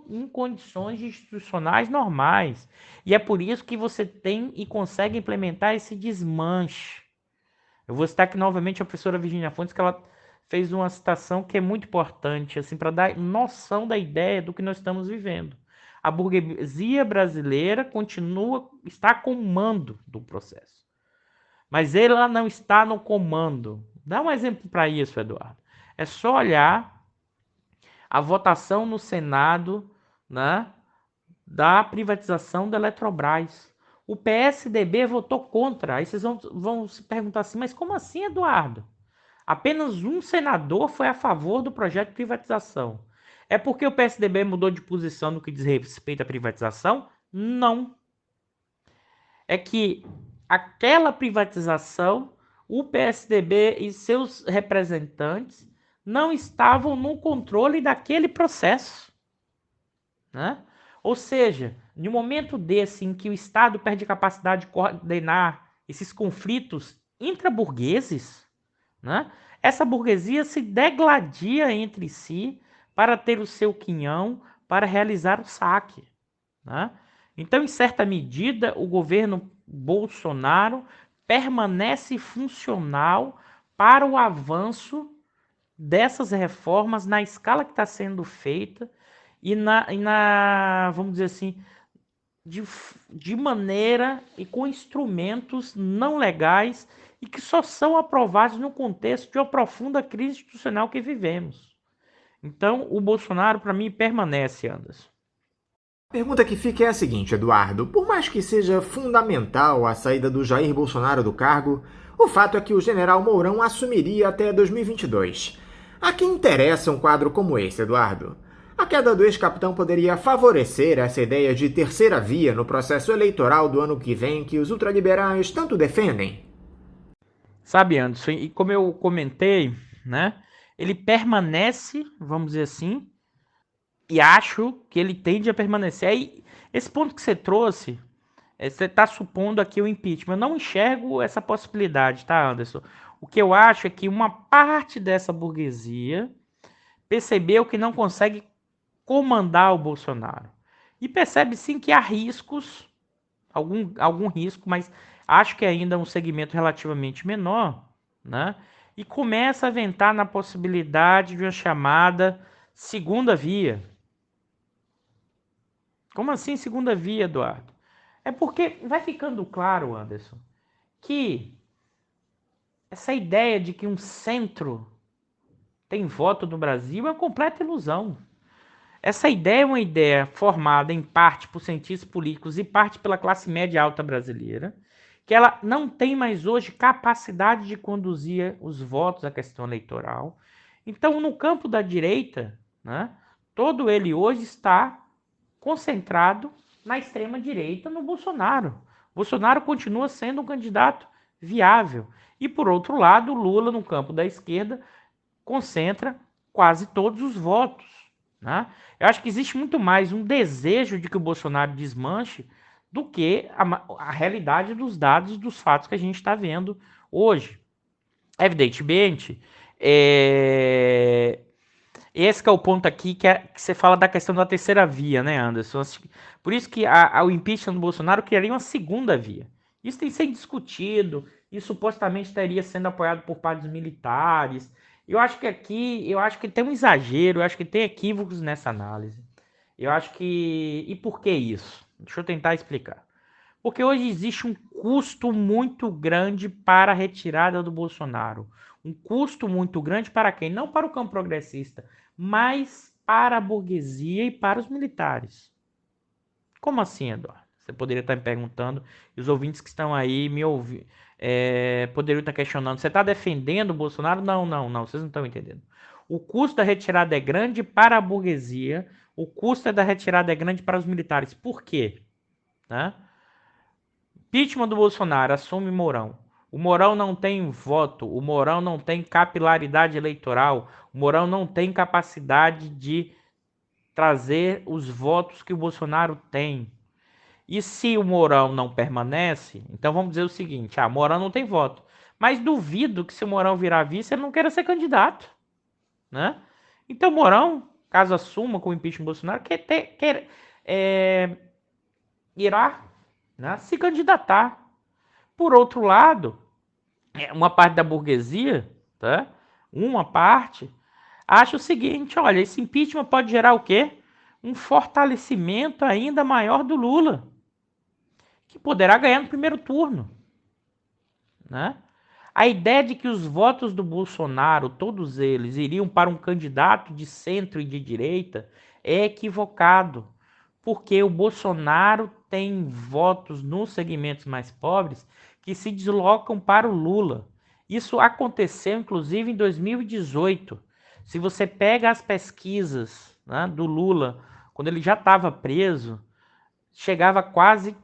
em condições institucionais normais. E é por isso que você tem e consegue implementar esse desmanche. Eu vou citar aqui novamente a professora Virginia Fontes, que ela fez uma citação que é muito importante, assim, para dar noção da ideia do que nós estamos vivendo. A burguesia brasileira está comando do processo. Mas ela não está no comando. Dá um exemplo para isso, Eduardo. É só olhar a votação no Senado, né, da privatização da Eletrobras. O PSDB votou contra. Aí vocês vão se perguntar assim, mas como assim, Eduardo? Apenas um senador foi a favor do projeto de privatização. É porque o PSDB mudou de posição no que diz respeito à privatização? Não. É que aquela privatização, o PSDB e seus representantes não estavam no controle daquele processo, né? Ou seja, no momento desse em que o Estado perde a capacidade de coordenar esses conflitos intraburgueses, né? Essa burguesia se degladia entre si para ter o seu quinhão, para realizar o saque, né? Então, em certa medida, o governo Bolsonaro permanece funcional para o avanço dessas reformas na escala que está sendo feita e vamos dizer assim, de maneira e com instrumentos não legais e que só são aprovados no contexto de uma profunda crise institucional que vivemos. Então, o Bolsonaro, para mim, permanece, Anderson. A pergunta que fica é a seguinte, Eduardo. Por mais que seja fundamental a saída do Jair Bolsonaro do cargo, o fato é que o general Mourão assumiria até 2022. A quem interessa um quadro como esse, Eduardo? A queda do ex-capitão poderia favorecer essa ideia de terceira via no processo eleitoral do ano que vem que os ultraliberais tanto defendem? Sabe, Anderson, e como eu comentei, né, ele permanece, vamos dizer assim, e acho que ele tende a permanecer. Aí, esse ponto que você trouxe, você está supondo aqui o impeachment. Eu não enxergo essa possibilidade, tá, Anderson? O que eu acho é que uma parte dessa burguesia percebeu que não consegue comandar o Bolsonaro. E percebe sim que há riscos, algum risco, mas acho que ainda é um segmento relativamente menor, né? E começa a aventar na possibilidade de uma chamada segunda via. Como assim segunda via, Eduardo? É porque vai ficando claro, Anderson, que essa ideia de que um centro tem voto no Brasil é uma completa ilusão. Essa ideia é uma ideia formada em parte por cientistas políticos e parte pela classe média alta brasileira, que ela não tem mais hoje capacidade de conduzir os votos à questão eleitoral. Então, no campo da direita, né, todo ele hoje está concentrado na extrema-direita, no Bolsonaro. Bolsonaro continua sendo um candidato viável. E, por outro lado, o Lula, no campo da esquerda, concentra quase todos os votos, né? Eu acho que existe muito mais um desejo de que o Bolsonaro desmanche do que a realidade dos dados e dos fatos que a gente está vendo hoje. Evidentemente, esse que é o ponto aqui que você fala da questão da terceira via, né, Anderson? Por isso que o impeachment do Bolsonaro criaria uma segunda via. Isso tem sido discutido e supostamente estaria sendo apoiado por parte dos militares. Eu acho que tem um exagero, eu acho que tem equívocos nessa análise. Eu acho que... E por que isso? Deixa eu tentar explicar. Porque hoje existe um custo muito grande para a retirada do Bolsonaro. Um custo muito grande para quem? Não para o campo progressista, mas para a burguesia e para os militares. Como assim, Eduardo? Você poderia estar me perguntando, e os ouvintes que estão aí me ouvindo, poderiam estar questionando, você está defendendo o Bolsonaro? Não, vocês não estão entendendo. O custo da retirada é grande para a burguesia, o custo da retirada é grande para os militares. Por quê? Né? Impeachment do Bolsonaro, assume Mourão. O Mourão não tem voto, o Mourão não tem capilaridade eleitoral, o Mourão não tem capacidade de trazer os votos que o Bolsonaro tem. E se o Mourão não permanece, então vamos dizer o seguinte, Mourão não tem voto. Mas duvido que se o Mourão virar vice, ele não queira ser candidato, né? Então Mourão, caso assuma com o impeachment do Bolsonaro, irá, né, se candidatar. Por outro lado, uma parte da burguesia, tá? Uma parte, acha o seguinte, olha, esse impeachment pode gerar o quê? Um fortalecimento ainda maior do Lula, que poderá ganhar no primeiro turno, né? A ideia de que os votos do Bolsonaro, todos eles, iriam para um candidato de centro e de direita é equivocado, porque o Bolsonaro tem votos nos segmentos mais pobres que se deslocam para o Lula. Isso aconteceu, inclusive, em 2018. Se você pega as pesquisas, né, do Lula, quando ele já estava preso, chegava a quase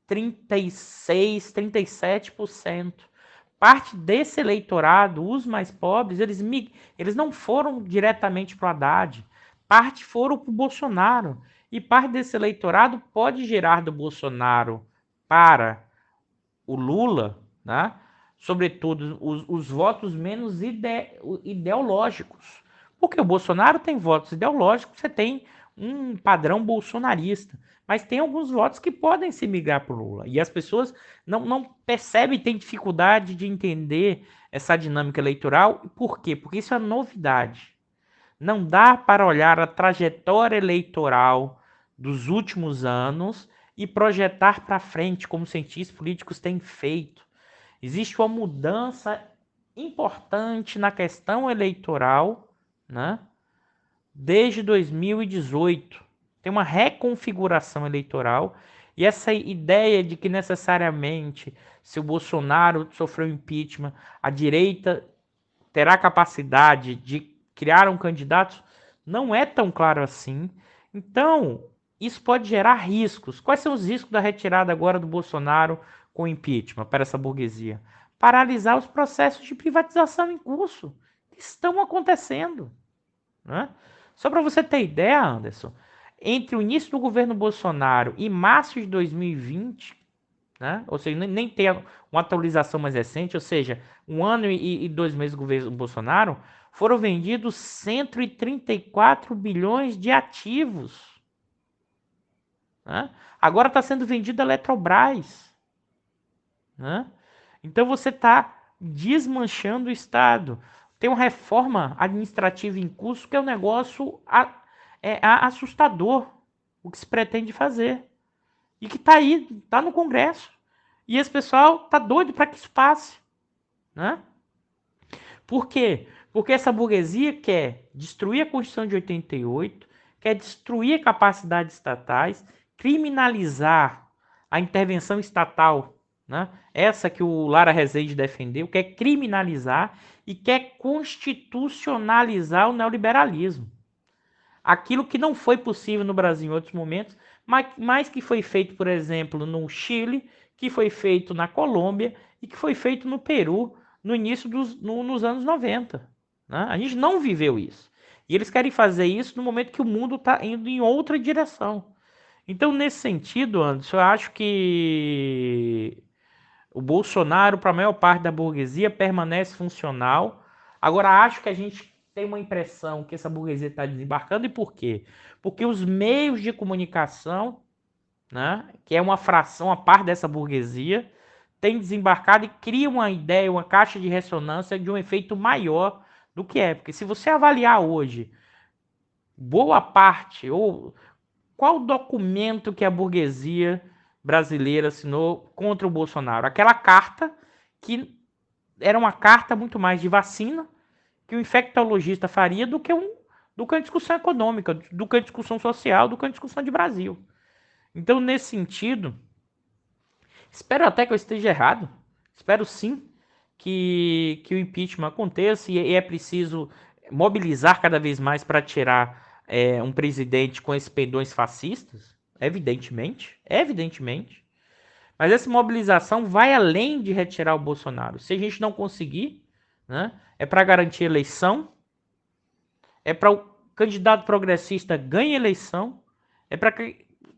36%, 37%. Parte desse eleitorado, os mais pobres, eles não foram diretamente para o Haddad. Parte foram para o Bolsonaro. E parte desse eleitorado pode gerar do Bolsonaro para o Lula, né? Sobretudo os votos menos ideológicos. Porque o Bolsonaro tem votos ideológicos, você tem um padrão bolsonarista. Mas tem alguns votos que podem se migrar para o Lula. E as pessoas não percebem, têm dificuldade de entender essa dinâmica eleitoral. Por quê? Porque isso é novidade. Não dá para olhar a trajetória eleitoral dos últimos anos e projetar para frente, como cientistas políticos têm feito. Existe uma mudança importante na questão eleitoral, né, desde 2018. Tem uma reconfiguração eleitoral e essa ideia de que necessariamente, se o Bolsonaro sofreu impeachment, a direita terá capacidade de criar um candidato, não é tão claro assim. Então, isso pode gerar riscos. Quais são os riscos da retirada agora do Bolsonaro com o impeachment para essa burguesia? Paralisar os processos de privatização em curso, que estão acontecendo, né? Só para você ter ideia, Anderson, entre o início do governo Bolsonaro e março de 2020, né? Ou seja, nem tem uma atualização mais recente, ou seja, 1 ano e 2 meses do governo Bolsonaro, foram vendidos 134 bilhões de ativos. Né? Agora está sendo vendido a Eletrobras. Né? Então você está desmanchando o Estado. Tem uma reforma administrativa em curso que é um negócio assustador, o que se pretende fazer. E que está aí, está no Congresso. E esse pessoal está doido para que isso passe. Né? Por quê? Porque essa burguesia quer destruir a Constituição de 88, quer destruir capacidades estatais, criminalizar a intervenção estatal, né? Essa que o Lara Rezende defendeu, quer criminalizar e quer constitucionalizar o neoliberalismo. Aquilo que não foi possível no Brasil em outros momentos, mas que foi feito, por exemplo, no Chile, que foi feito na Colômbia e que foi feito no Peru no início nos anos 90. Né? A gente não viveu isso. E eles querem fazer isso no momento que o mundo está indo em outra direção. Então, nesse sentido, Anderson, eu acho que o Bolsonaro, para a maior parte da burguesia, permanece funcional. Agora, acho que a gente tem uma impressão que essa burguesia está desembarcando. E por quê? Porque os meios de comunicação, né, que é uma fração, uma parte dessa burguesia, tem desembarcado e cria uma ideia, uma caixa de ressonância de um efeito maior do que é. Porque se você avaliar hoje, boa parte, ou qual documento que a burguesia brasileira assinou contra o Bolsonaro? Aquela carta que era uma carta muito mais de vacina que o infectologista faria do que uma discussão econômica, do que uma discussão social, do que uma discussão de Brasil. Então, nesse sentido, espero até que eu esteja errado. Espero sim que o impeachment aconteça e é preciso mobilizar cada vez mais para tirar um presidente com esses pendões fascistas, evidentemente. Mas essa mobilização vai além de retirar o Bolsonaro. Se a gente não conseguir, né, é para garantir a eleição, é para o candidato progressista ganhe eleição, é para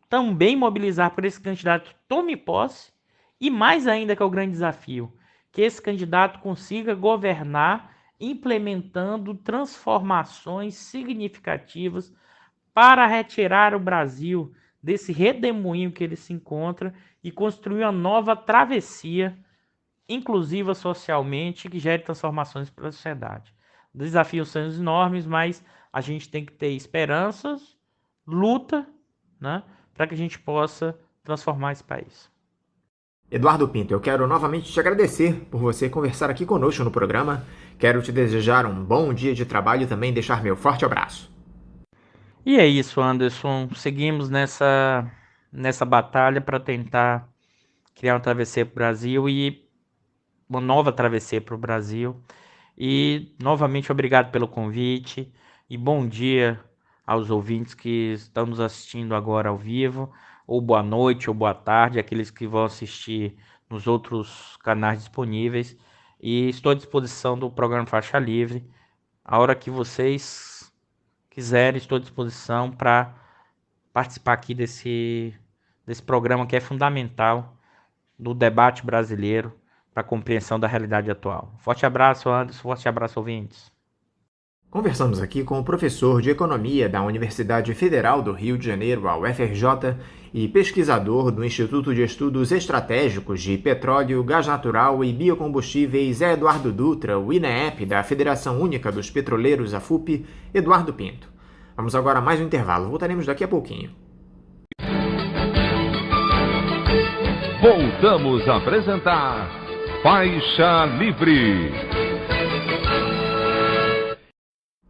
também mobilizar por esse candidato tome posse, e mais ainda, que é o grande desafio, que esse candidato consiga governar implementando transformações significativas para retirar o Brasil desse redemoinho que ele se encontra e construir uma nova travessia inclusiva socialmente que gere transformações para a sociedade. Desafios são enormes, mas a gente tem que ter esperanças, luta, né, para que a gente possa transformar esse país. Eduardo Pinto, eu quero novamente te agradecer por você conversar aqui conosco no programa. Quero te desejar um bom dia de trabalho e também deixar meu forte abraço. E é isso, Anderson. Seguimos nessa batalha para tentar criar uma travessia para o Brasil e uma nova travessia para o Brasil. E, novamente, obrigado pelo convite e bom dia aos ouvintes que estão nos assistindo agora ao vivo, ou boa noite, ou boa tarde, aqueles que vão assistir nos outros canais disponíveis. E estou à disposição do programa Faixa Livre. A hora que vocês quiserem, estou à disposição para participar aqui desse programa que é fundamental do debate brasileiro para a compreensão da realidade atual. Forte abraço, Anderson. Forte abraço, ouvintes. Conversamos aqui com o professor de Economia da Universidade Federal do Rio de Janeiro, a UFRJ, e pesquisador do Instituto de Estudos Estratégicos de Petróleo, Gás Natural e Biocombustíveis, Eduardo Dutra, o INEP da Federação Única dos Petroleiros, a FUP, Eduardo Pinto. Vamos agora a mais um intervalo. Voltaremos daqui a pouquinho. Voltamos a apresentar Faixa Livre.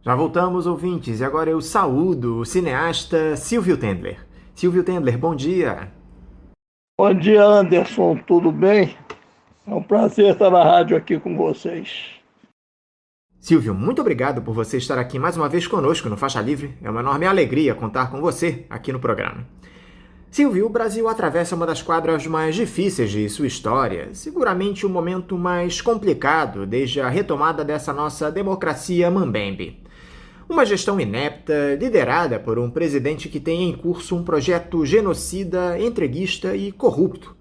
Já voltamos, ouvintes, e agora eu saúdo o cineasta Silvio Tendler. Silvio Tendler, bom dia. Bom dia, Anderson, tudo bem? É um prazer estar na rádio aqui com vocês. Silvio, muito obrigado por você estar aqui mais uma vez conosco no Faixa Livre. É uma enorme alegria contar com você aqui no programa. Silvio, o Brasil atravessa uma das quadras mais difíceis de sua história, seguramente o momento mais complicado desde a retomada dessa nossa democracia mambembe. Uma gestão inepta, liderada por um presidente que tem em curso um projeto genocida, entreguista e corrupto.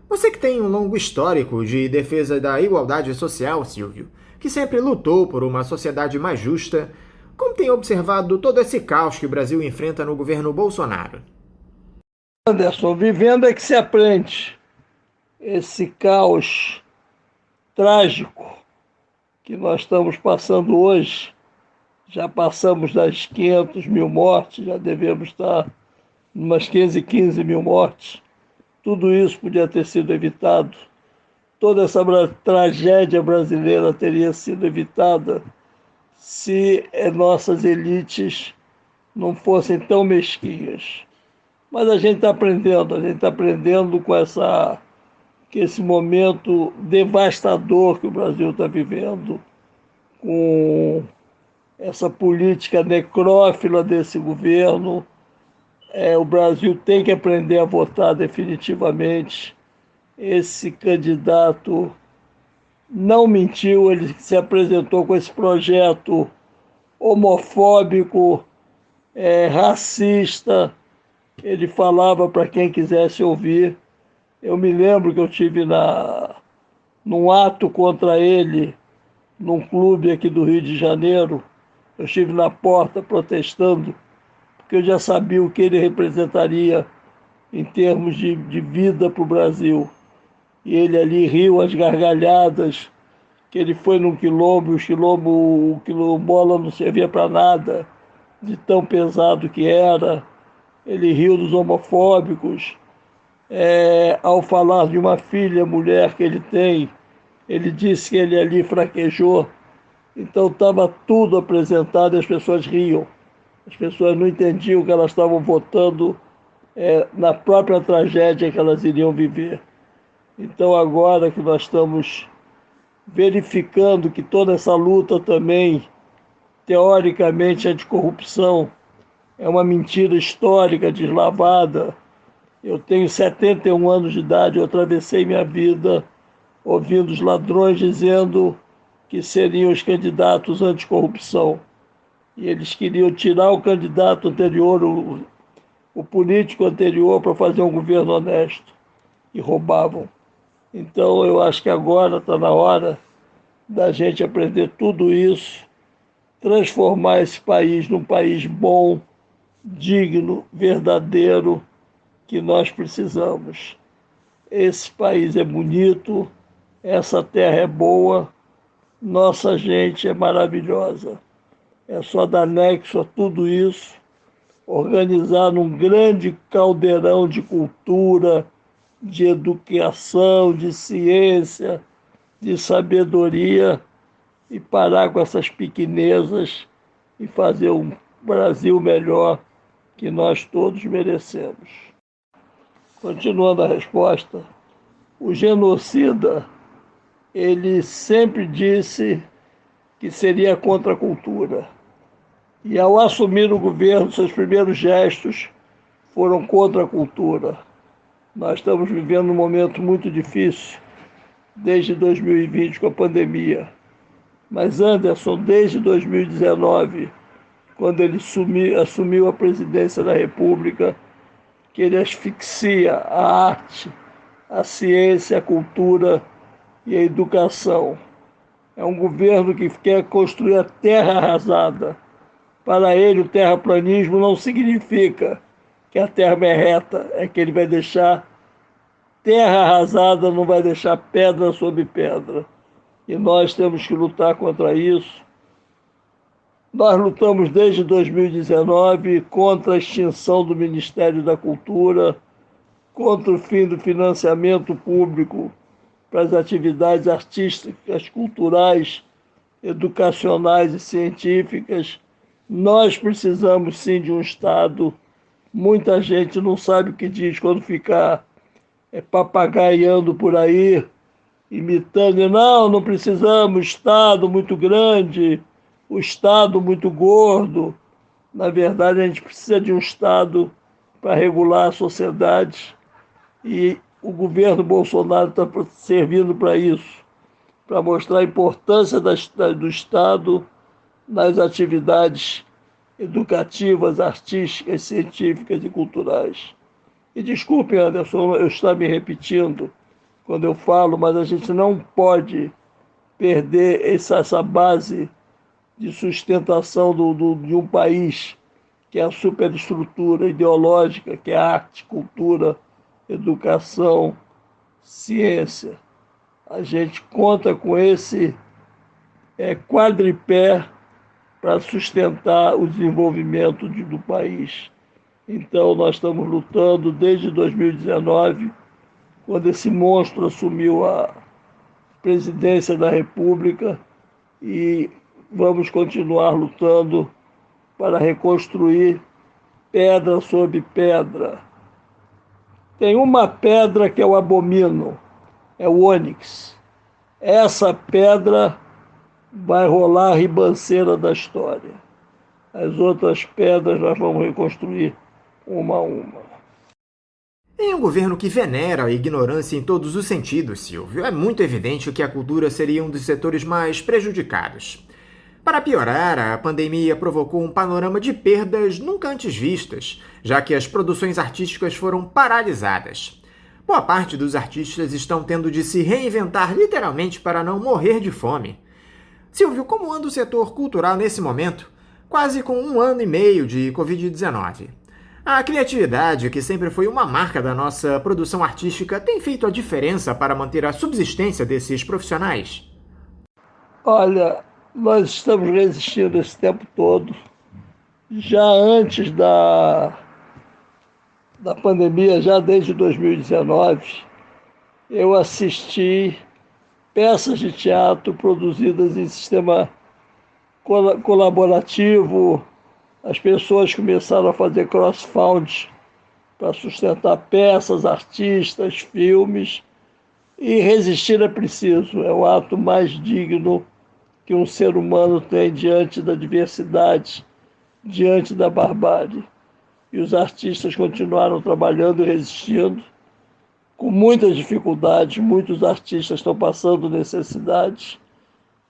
Você que tem um longo histórico de defesa da igualdade social, Silvio, que sempre lutou por uma sociedade mais justa, como tem observado todo esse caos que o Brasil enfrenta no governo Bolsonaro? Anderson, vivendo é que se aprende. Esse caos trágico que nós estamos passando hoje, já passamos das 500 mil mortes, já devemos estar em umas 15 mil mortes. Tudo isso podia ter sido evitado. Toda essa tragédia brasileira teria sido evitada se nossas elites não fossem tão mesquinhas. Mas a gente está aprendendo com esse momento devastador que o Brasil está vivendo, com essa política necrófila desse governo. O Brasil tem que aprender a votar definitivamente. Esse candidato não mentiu, ele se apresentou com esse projeto homofóbico, racista. Ele falava para quem quisesse ouvir. Eu me lembro que eu tive num ato contra ele, num clube aqui do Rio de Janeiro. Eu estive na porta protestando, porque eu já sabia o que ele representaria em termos de vida para o Brasil. E ele ali riu às gargalhadas, que ele foi num quilombo, o quilombola não servia para nada, de tão pesado que era. Ele riu dos homofóbicos. Ao falar de uma filha, mulher que ele tem, ele disse que ele ali fraquejou. Então estava tudo apresentado e as pessoas riam. As pessoas não entendiam que elas estavam votando na própria tragédia que elas iriam viver. Então agora que nós estamos verificando que toda essa luta também, teoricamente, anticorrupção, é uma mentira histórica, deslavada. Eu tenho 71 anos de idade, eu atravessei minha vida ouvindo os ladrões dizendo que seriam os candidatos anticorrupção. E eles queriam tirar o candidato anterior, o político anterior, para fazer um governo honesto. E roubavam. Então eu acho que agora está na hora da gente aprender tudo isso, transformar esse país num país bom, digno, verdadeiro, que nós precisamos. Esse país é bonito, essa terra é boa, nossa gente é maravilhosa. É só dar nexo a tudo isso, organizar num grande caldeirão de cultura, de educação, de ciência, de sabedoria, e parar com essas pequenezas e fazer um Brasil melhor que nós todos merecemos. Continuando a resposta, o genocida, ele sempre disse que seria contra a cultura. E ao assumir o governo, seus primeiros gestos foram contra a cultura. Nós estamos vivendo um momento muito difícil, desde 2020 com a pandemia. Mas Anderson, desde 2019, quando ele assumiu a presidência da República, que ele asfixia a arte, a ciência, a cultura e a educação. É um governo que quer construir a terra arrasada. Para ele, o terraplanismo não significa que a terra é reta, é que ele vai deixar terra arrasada, não vai deixar pedra sobre pedra. E nós temos que lutar contra isso. Nós lutamos desde 2019 contra a extinção do Ministério da Cultura, contra o fim do financiamento público para as atividades artísticas, culturais, educacionais e científicas. Nós precisamos sim de um Estado. Muita gente não sabe o que diz quando fica papagaiando por aí, imitando. Não precisamos, Estado muito grande, o Estado muito gordo. Na verdade, a gente precisa de um Estado para regular a sociedade e o governo Bolsonaro está servindo para isso, para mostrar a importância do Estado nas atividades educativas, artísticas, científicas e culturais. E desculpe, Anderson, eu estou me repetindo quando eu falo, mas a gente não pode perder essa base de sustentação de um país, que é a superestrutura ideológica, que é arte, cultura, educação, ciência. A gente conta com esse quadripé para sustentar o desenvolvimento do país. Então, nós estamos lutando desde 2019, quando esse monstro assumiu a presidência da República, e vamos continuar lutando para reconstruir pedra sobre pedra. Tem uma pedra que eu abomino, é o ônix. Essa pedra vai rolar a ribanceira da história. As outras pedras nós vamos reconstruir uma a uma. Em um governo que venera a ignorância em todos os sentidos, Silvio, é muito evidente que a cultura seria um dos setores mais prejudicados. Para piorar, a pandemia provocou um panorama de perdas nunca antes vistas, já que as produções artísticas foram paralisadas. Boa parte dos artistas estão tendo de se reinventar literalmente para não morrer de fome. Silvio, como anda o setor cultural nesse momento, quase com 1 ano e meio de Covid-19? A criatividade, que sempre foi uma marca da nossa produção artística, tem feito a diferença para manter a subsistência desses profissionais? Olha, nós estamos resistindo esse tempo todo. Já antes da pandemia, já desde 2019, eu assisti peças de teatro produzidas em sistema colaborativo. As pessoas começaram a fazer crowdfunding para sustentar peças, artistas, filmes. E resistir é preciso, é o ato mais digno que um ser humano tem diante da diversidade, diante da barbárie. E os artistas continuaram trabalhando e resistindo, com muitas dificuldades. Muitos artistas estão passando necessidades.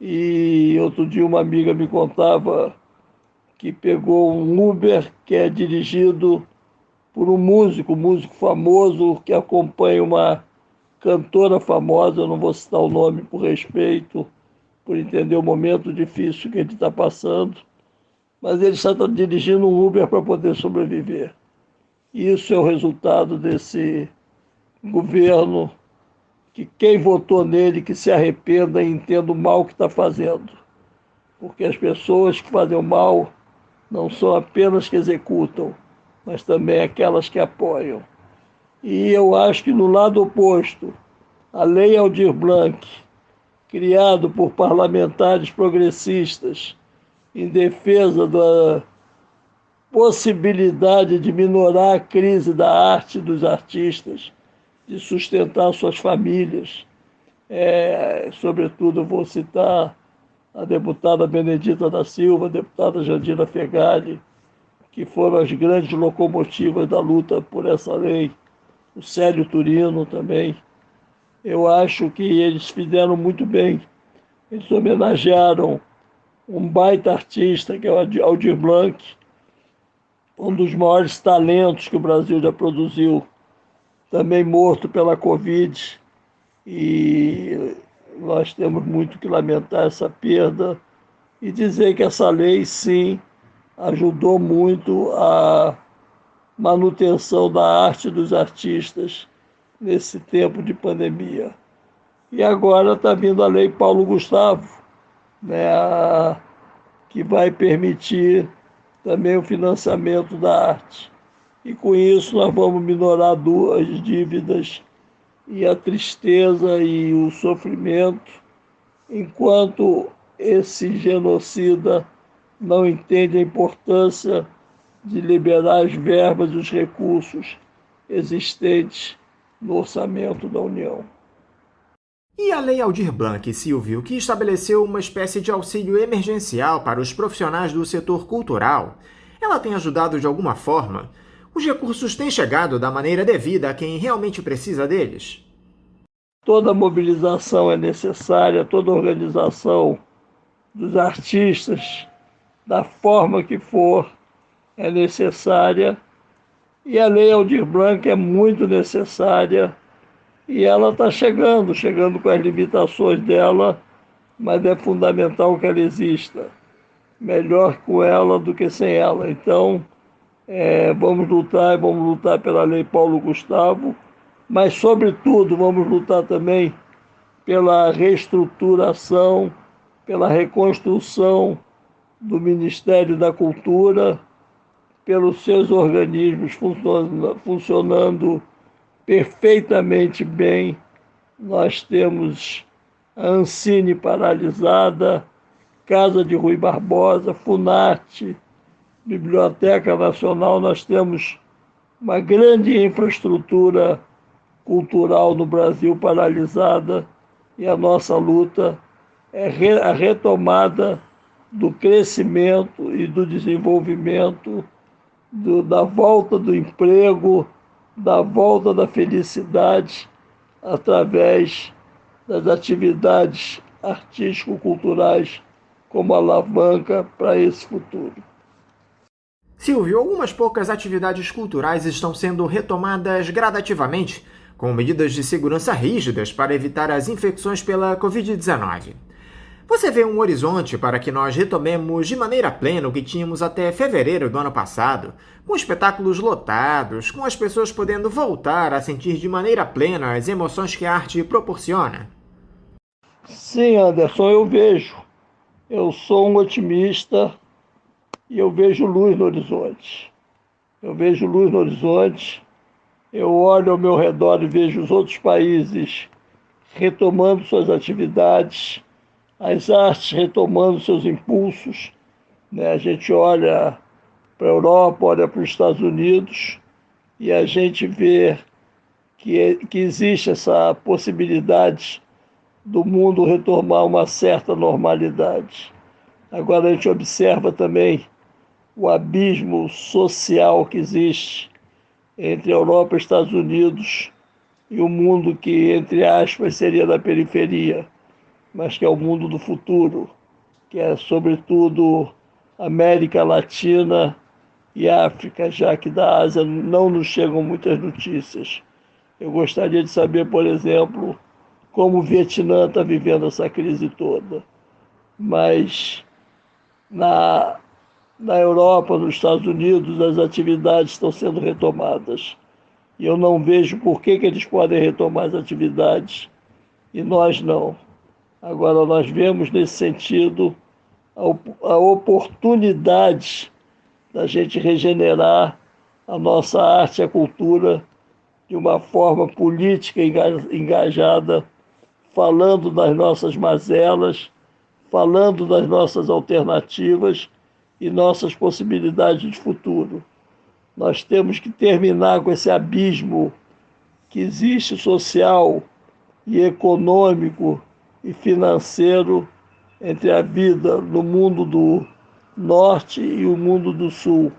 E outro dia uma amiga me contava que pegou um Uber que é dirigido por um músico famoso que acompanha uma cantora famosa, eu não vou citar o nome por respeito, por entender o momento difícil que ele está passando, mas ele está dirigindo um Uber para poder sobreviver. Isso é o resultado desse governo, que quem votou nele que se arrependa e entenda o mal que está fazendo. Porque as pessoas que fazem o mal não são apenas que executam, mas também aquelas que apoiam. E eu acho que no lado oposto, a Lei Aldir Blanc, criado por parlamentares progressistas em defesa da possibilidade de minorar a crise da arte dos artistas, de sustentar suas famílias, Sobretudo, eu vou citar a deputada Benedita da Silva, a deputada Jandira Fegali, que foram as grandes locomotivas da luta por essa lei, o Célio Turino também. Eu acho que eles fizeram muito bem. Eles homenagearam um baita artista, que é o Aldir Blanc, um dos maiores talentos que o Brasil já produziu, também morto pela Covid, e nós temos muito que lamentar essa perda e dizer que essa lei, sim, ajudou muito a manutenção da arte dos artistas nesse tempo de pandemia. E agora está vindo a Lei Paulo Gustavo, né, que vai permitir também o financiamento da arte. E com isso nós vamos minorar as dívidas e a tristeza e o sofrimento, enquanto esse genocida não entende a importância de liberar as verbas e os recursos existentes no orçamento da União. E a Lei Aldir Blanc, Silvio, que estabeleceu uma espécie de auxílio emergencial para os profissionais do setor cultural, ela tem ajudado de alguma forma? Os recursos têm chegado da maneira devida a quem realmente precisa deles? Toda mobilização é necessária, toda organização dos artistas, da forma que for, é necessária. E a Lei Aldir Blanc é muito necessária. E ela está chegando com as limitações dela, mas é fundamental que ela exista. Melhor com ela do que sem ela. Então, vamos lutar pela Lei Paulo Gustavo, mas, sobretudo, vamos lutar também pela reestruturação, pela reconstrução do Ministério da Cultura, pelos seus organismos funcionando perfeitamente bem. Nós temos a Ancine paralisada, Casa de Rui Barbosa, Funarte, Biblioteca Nacional. Nós temos uma grande infraestrutura cultural no Brasil paralisada, e a nossa luta é a retomada do crescimento e do desenvolvimento, da volta do emprego, da volta da felicidade através das atividades artístico-culturais como alavanca para esse futuro. Silvio, algumas poucas atividades culturais estão sendo retomadas gradativamente, com medidas de segurança rígidas para evitar as infecções pela Covid-19. Você vê um horizonte para que nós retomemos de maneira plena o que tínhamos até fevereiro do ano passado, com espetáculos lotados, com as pessoas podendo voltar a sentir de maneira plena as emoções que a arte proporciona? Sim, Anderson, eu vejo. Eu sou um otimista e eu vejo luz no horizonte. Eu olho ao meu redor e vejo os outros países retomando suas atividades, as artes retomando seus impulsos, né? A gente olha para a Europa, olha para os Estados Unidos, e a gente vê que existe essa possibilidade do mundo retomar uma certa normalidade. Agora a gente observa também o abismo social que existe entre a Europa e Estados Unidos e o mundo que, entre aspas, seria da periferia, mas que é o mundo do futuro, que é, sobretudo, América Latina e África, já que da Ásia não nos chegam muitas notícias. Eu gostaria de saber, por exemplo, como o Vietnã está vivendo essa crise toda. Mas na Europa, nos Estados Unidos, as atividades estão sendo retomadas. E eu não vejo por que eles podem retomar as atividades e nós não. Agora, nós vemos nesse sentido a oportunidade da gente regenerar a nossa arte e a cultura de uma forma política engajada, falando das nossas mazelas, falando das nossas alternativas e nossas possibilidades de futuro. Nós temos que terminar com esse abismo que existe social e econômico e financeiro entre a vida no mundo do Norte e o mundo do Sul.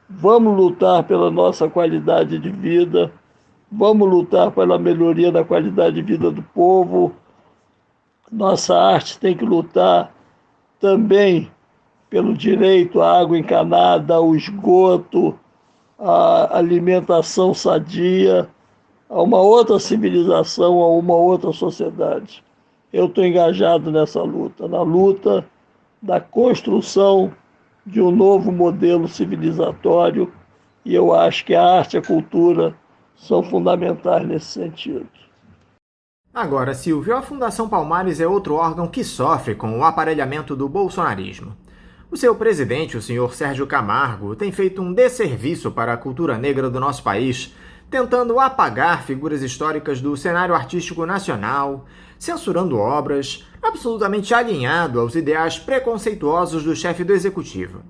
Vamos lutar pela nossa qualidade de vida, vamos lutar pela melhoria da qualidade de vida do povo. Nossa arte tem que lutar também pelo direito à água encanada, ao esgoto, à alimentação sadia, a uma outra civilização, a uma outra sociedade. Eu estou engajado nessa luta, na luta da construção de um novo modelo civilizatório, e eu acho que a arte e a cultura são fundamentais nesse sentido. Agora, Silvio, a Fundação Palmares é outro órgão que sofre com o aparelhamento do bolsonarismo. O seu presidente, o senhor Sérgio Camargo, tem feito um desserviço para a cultura negra do nosso país, tentando apagar figuras históricas do cenário artístico nacional, censurando obras, absolutamente alinhado aos ideais preconceituosos do chefe do executivo.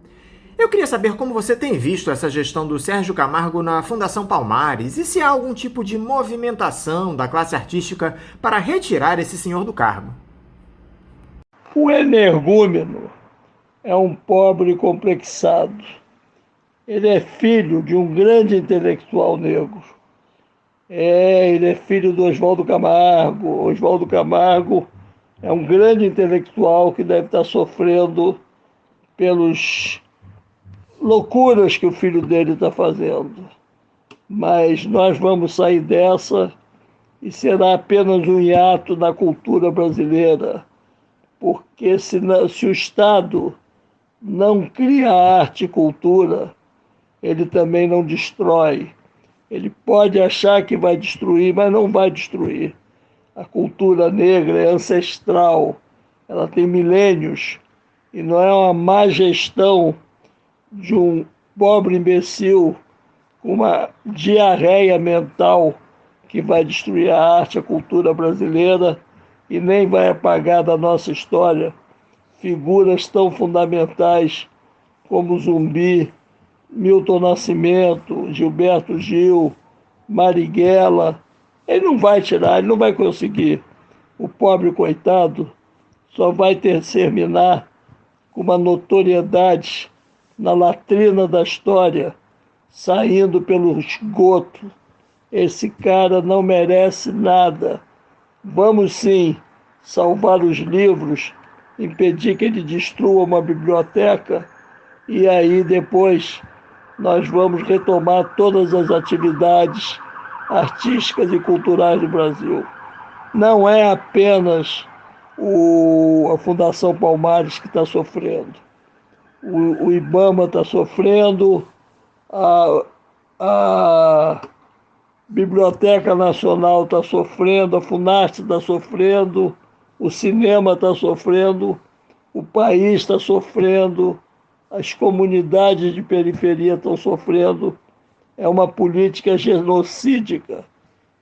Eu queria saber como você tem visto essa gestão do Sérgio Camargo na Fundação Palmares e se há algum tipo de movimentação da classe artística para retirar esse senhor do cargo. O energúmeno é um pobre complexado. Ele é filho de um grande intelectual negro. Ele é filho do Oswaldo Camargo. Oswaldo Camargo é um grande intelectual que deve estar sofrendo pelas loucuras que o filho dele está fazendo. Mas nós vamos sair dessa e será apenas um hiato na cultura brasileira, porque se o Estado não cria arte e cultura, ele também não destrói. Ele pode achar que vai destruir, mas não vai destruir. A cultura negra é ancestral, ela tem milênios, e não é uma má gestão de um pobre imbecil com uma diarreia mental que vai destruir a arte, a cultura brasileira e nem vai apagar da nossa história figuras tão fundamentais como Zumbi, Milton Nascimento, Gilberto Gil, Marighella. Ele não vai tirar, ele não vai conseguir. O pobre coitado só vai terminar com uma notoriedade na latrina da história, saindo pelo esgoto. Esse cara não merece nada. Vamos sim salvar os livros, impedir que ele destrua uma biblioteca, e aí depois nós vamos retomar todas as atividades artísticas e culturais do Brasil. Não é apenas a Fundação Palmares que está sofrendo. O IBAMA está sofrendo, a Biblioteca Nacional está sofrendo, a Funarte está sofrendo, o cinema está sofrendo, o país está sofrendo, as comunidades de periferia estão sofrendo. É uma política genocídica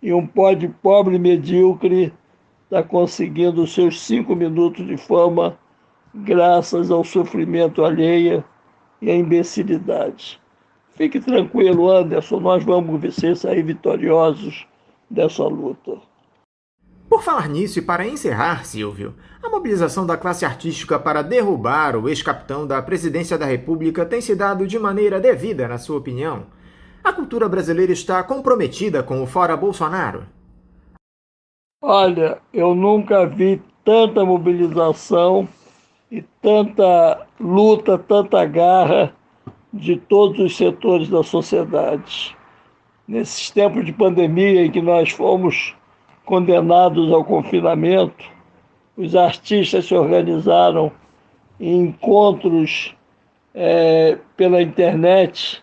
e um pobre medíocre está conseguindo os seus 5 minutos de fama graças ao sofrimento alheio e à imbecilidade. Fique tranquilo, Anderson, nós vamos sair vitoriosos dessa luta. Por falar nisso, e para encerrar, Silvio, a mobilização da classe artística para derrubar o ex-capitão da Presidência da República tem se dado de maneira devida, na sua opinião? A cultura brasileira está comprometida com o Fora Bolsonaro? Olha, eu nunca vi tanta mobilização e tanta luta, tanta garra de todos os setores da sociedade. Nesses tempos de pandemia em que nós fomos condenados ao confinamento, os artistas se organizaram em encontros pela internet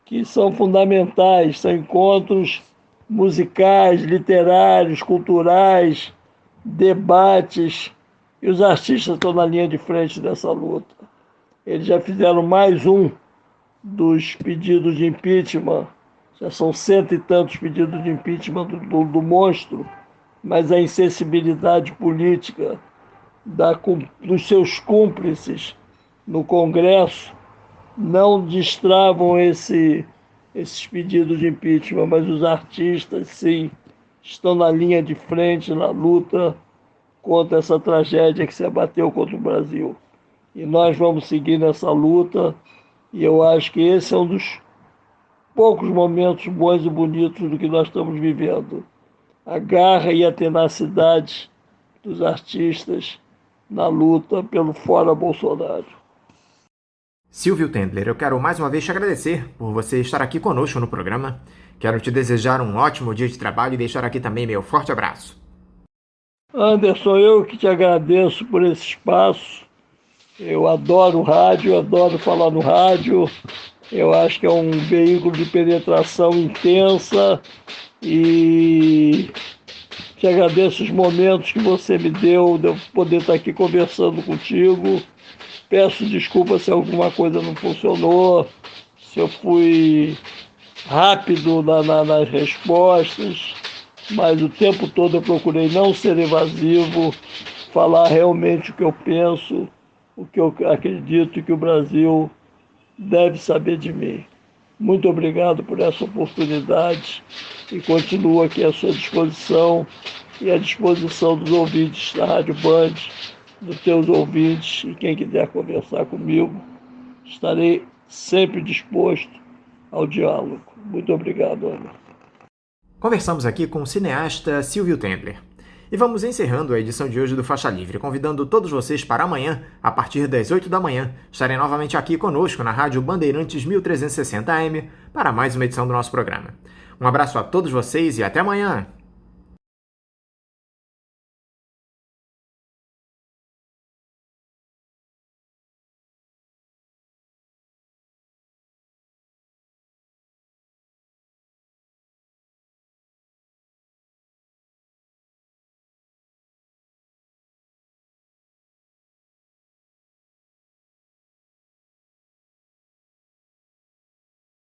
que são fundamentais, são encontros musicais, literários, culturais, debates, e os artistas estão na linha de frente dessa luta. Eles já fizeram mais um dos pedidos de impeachment, já são 100 e tantos pedidos de impeachment do monstro, mas a insensibilidade política dos seus cúmplices no Congresso não destravam esses pedidos de impeachment, mas os artistas, sim, estão na linha de frente na luta contra essa tragédia que se abateu contra o Brasil. E nós vamos seguir nessa luta, e eu acho que esse é um dos poucos momentos bons e bonitos do que nós estamos vivendo. A garra e a tenacidade dos artistas na luta pelo fora Bolsonaro. Silvio Tendler, eu quero mais uma vez te agradecer por você estar aqui conosco no programa. Quero te desejar um ótimo dia de trabalho e deixar aqui também meu forte abraço. Anderson, eu que te agradeço por esse espaço. Eu adoro rádio, adoro falar no rádio. Eu acho que é um veículo de penetração intensa e te agradeço os momentos que você me deu de eu poder estar aqui conversando contigo. Peço desculpa se alguma coisa não funcionou, se eu fui rápido nas respostas, mas o tempo todo eu procurei não ser evasivo, falar realmente o que eu penso, o que eu acredito que o Brasil deve saber de mim. Muito obrigado por essa oportunidade e continuo aqui à sua disposição e à disposição dos ouvintes da Rádio Band, dos teus ouvintes, e quem quiser conversar comigo, estarei sempre disposto ao diálogo. Muito obrigado, Ana. Conversamos aqui com o cineasta Silvio Tendler. E vamos encerrando a edição de hoje do Faixa Livre, convidando todos vocês para amanhã, a partir das 8 da manhã, estarem novamente aqui conosco na Rádio Bandeirantes 1360 AM para mais uma edição do nosso programa. Um abraço a todos vocês e até amanhã!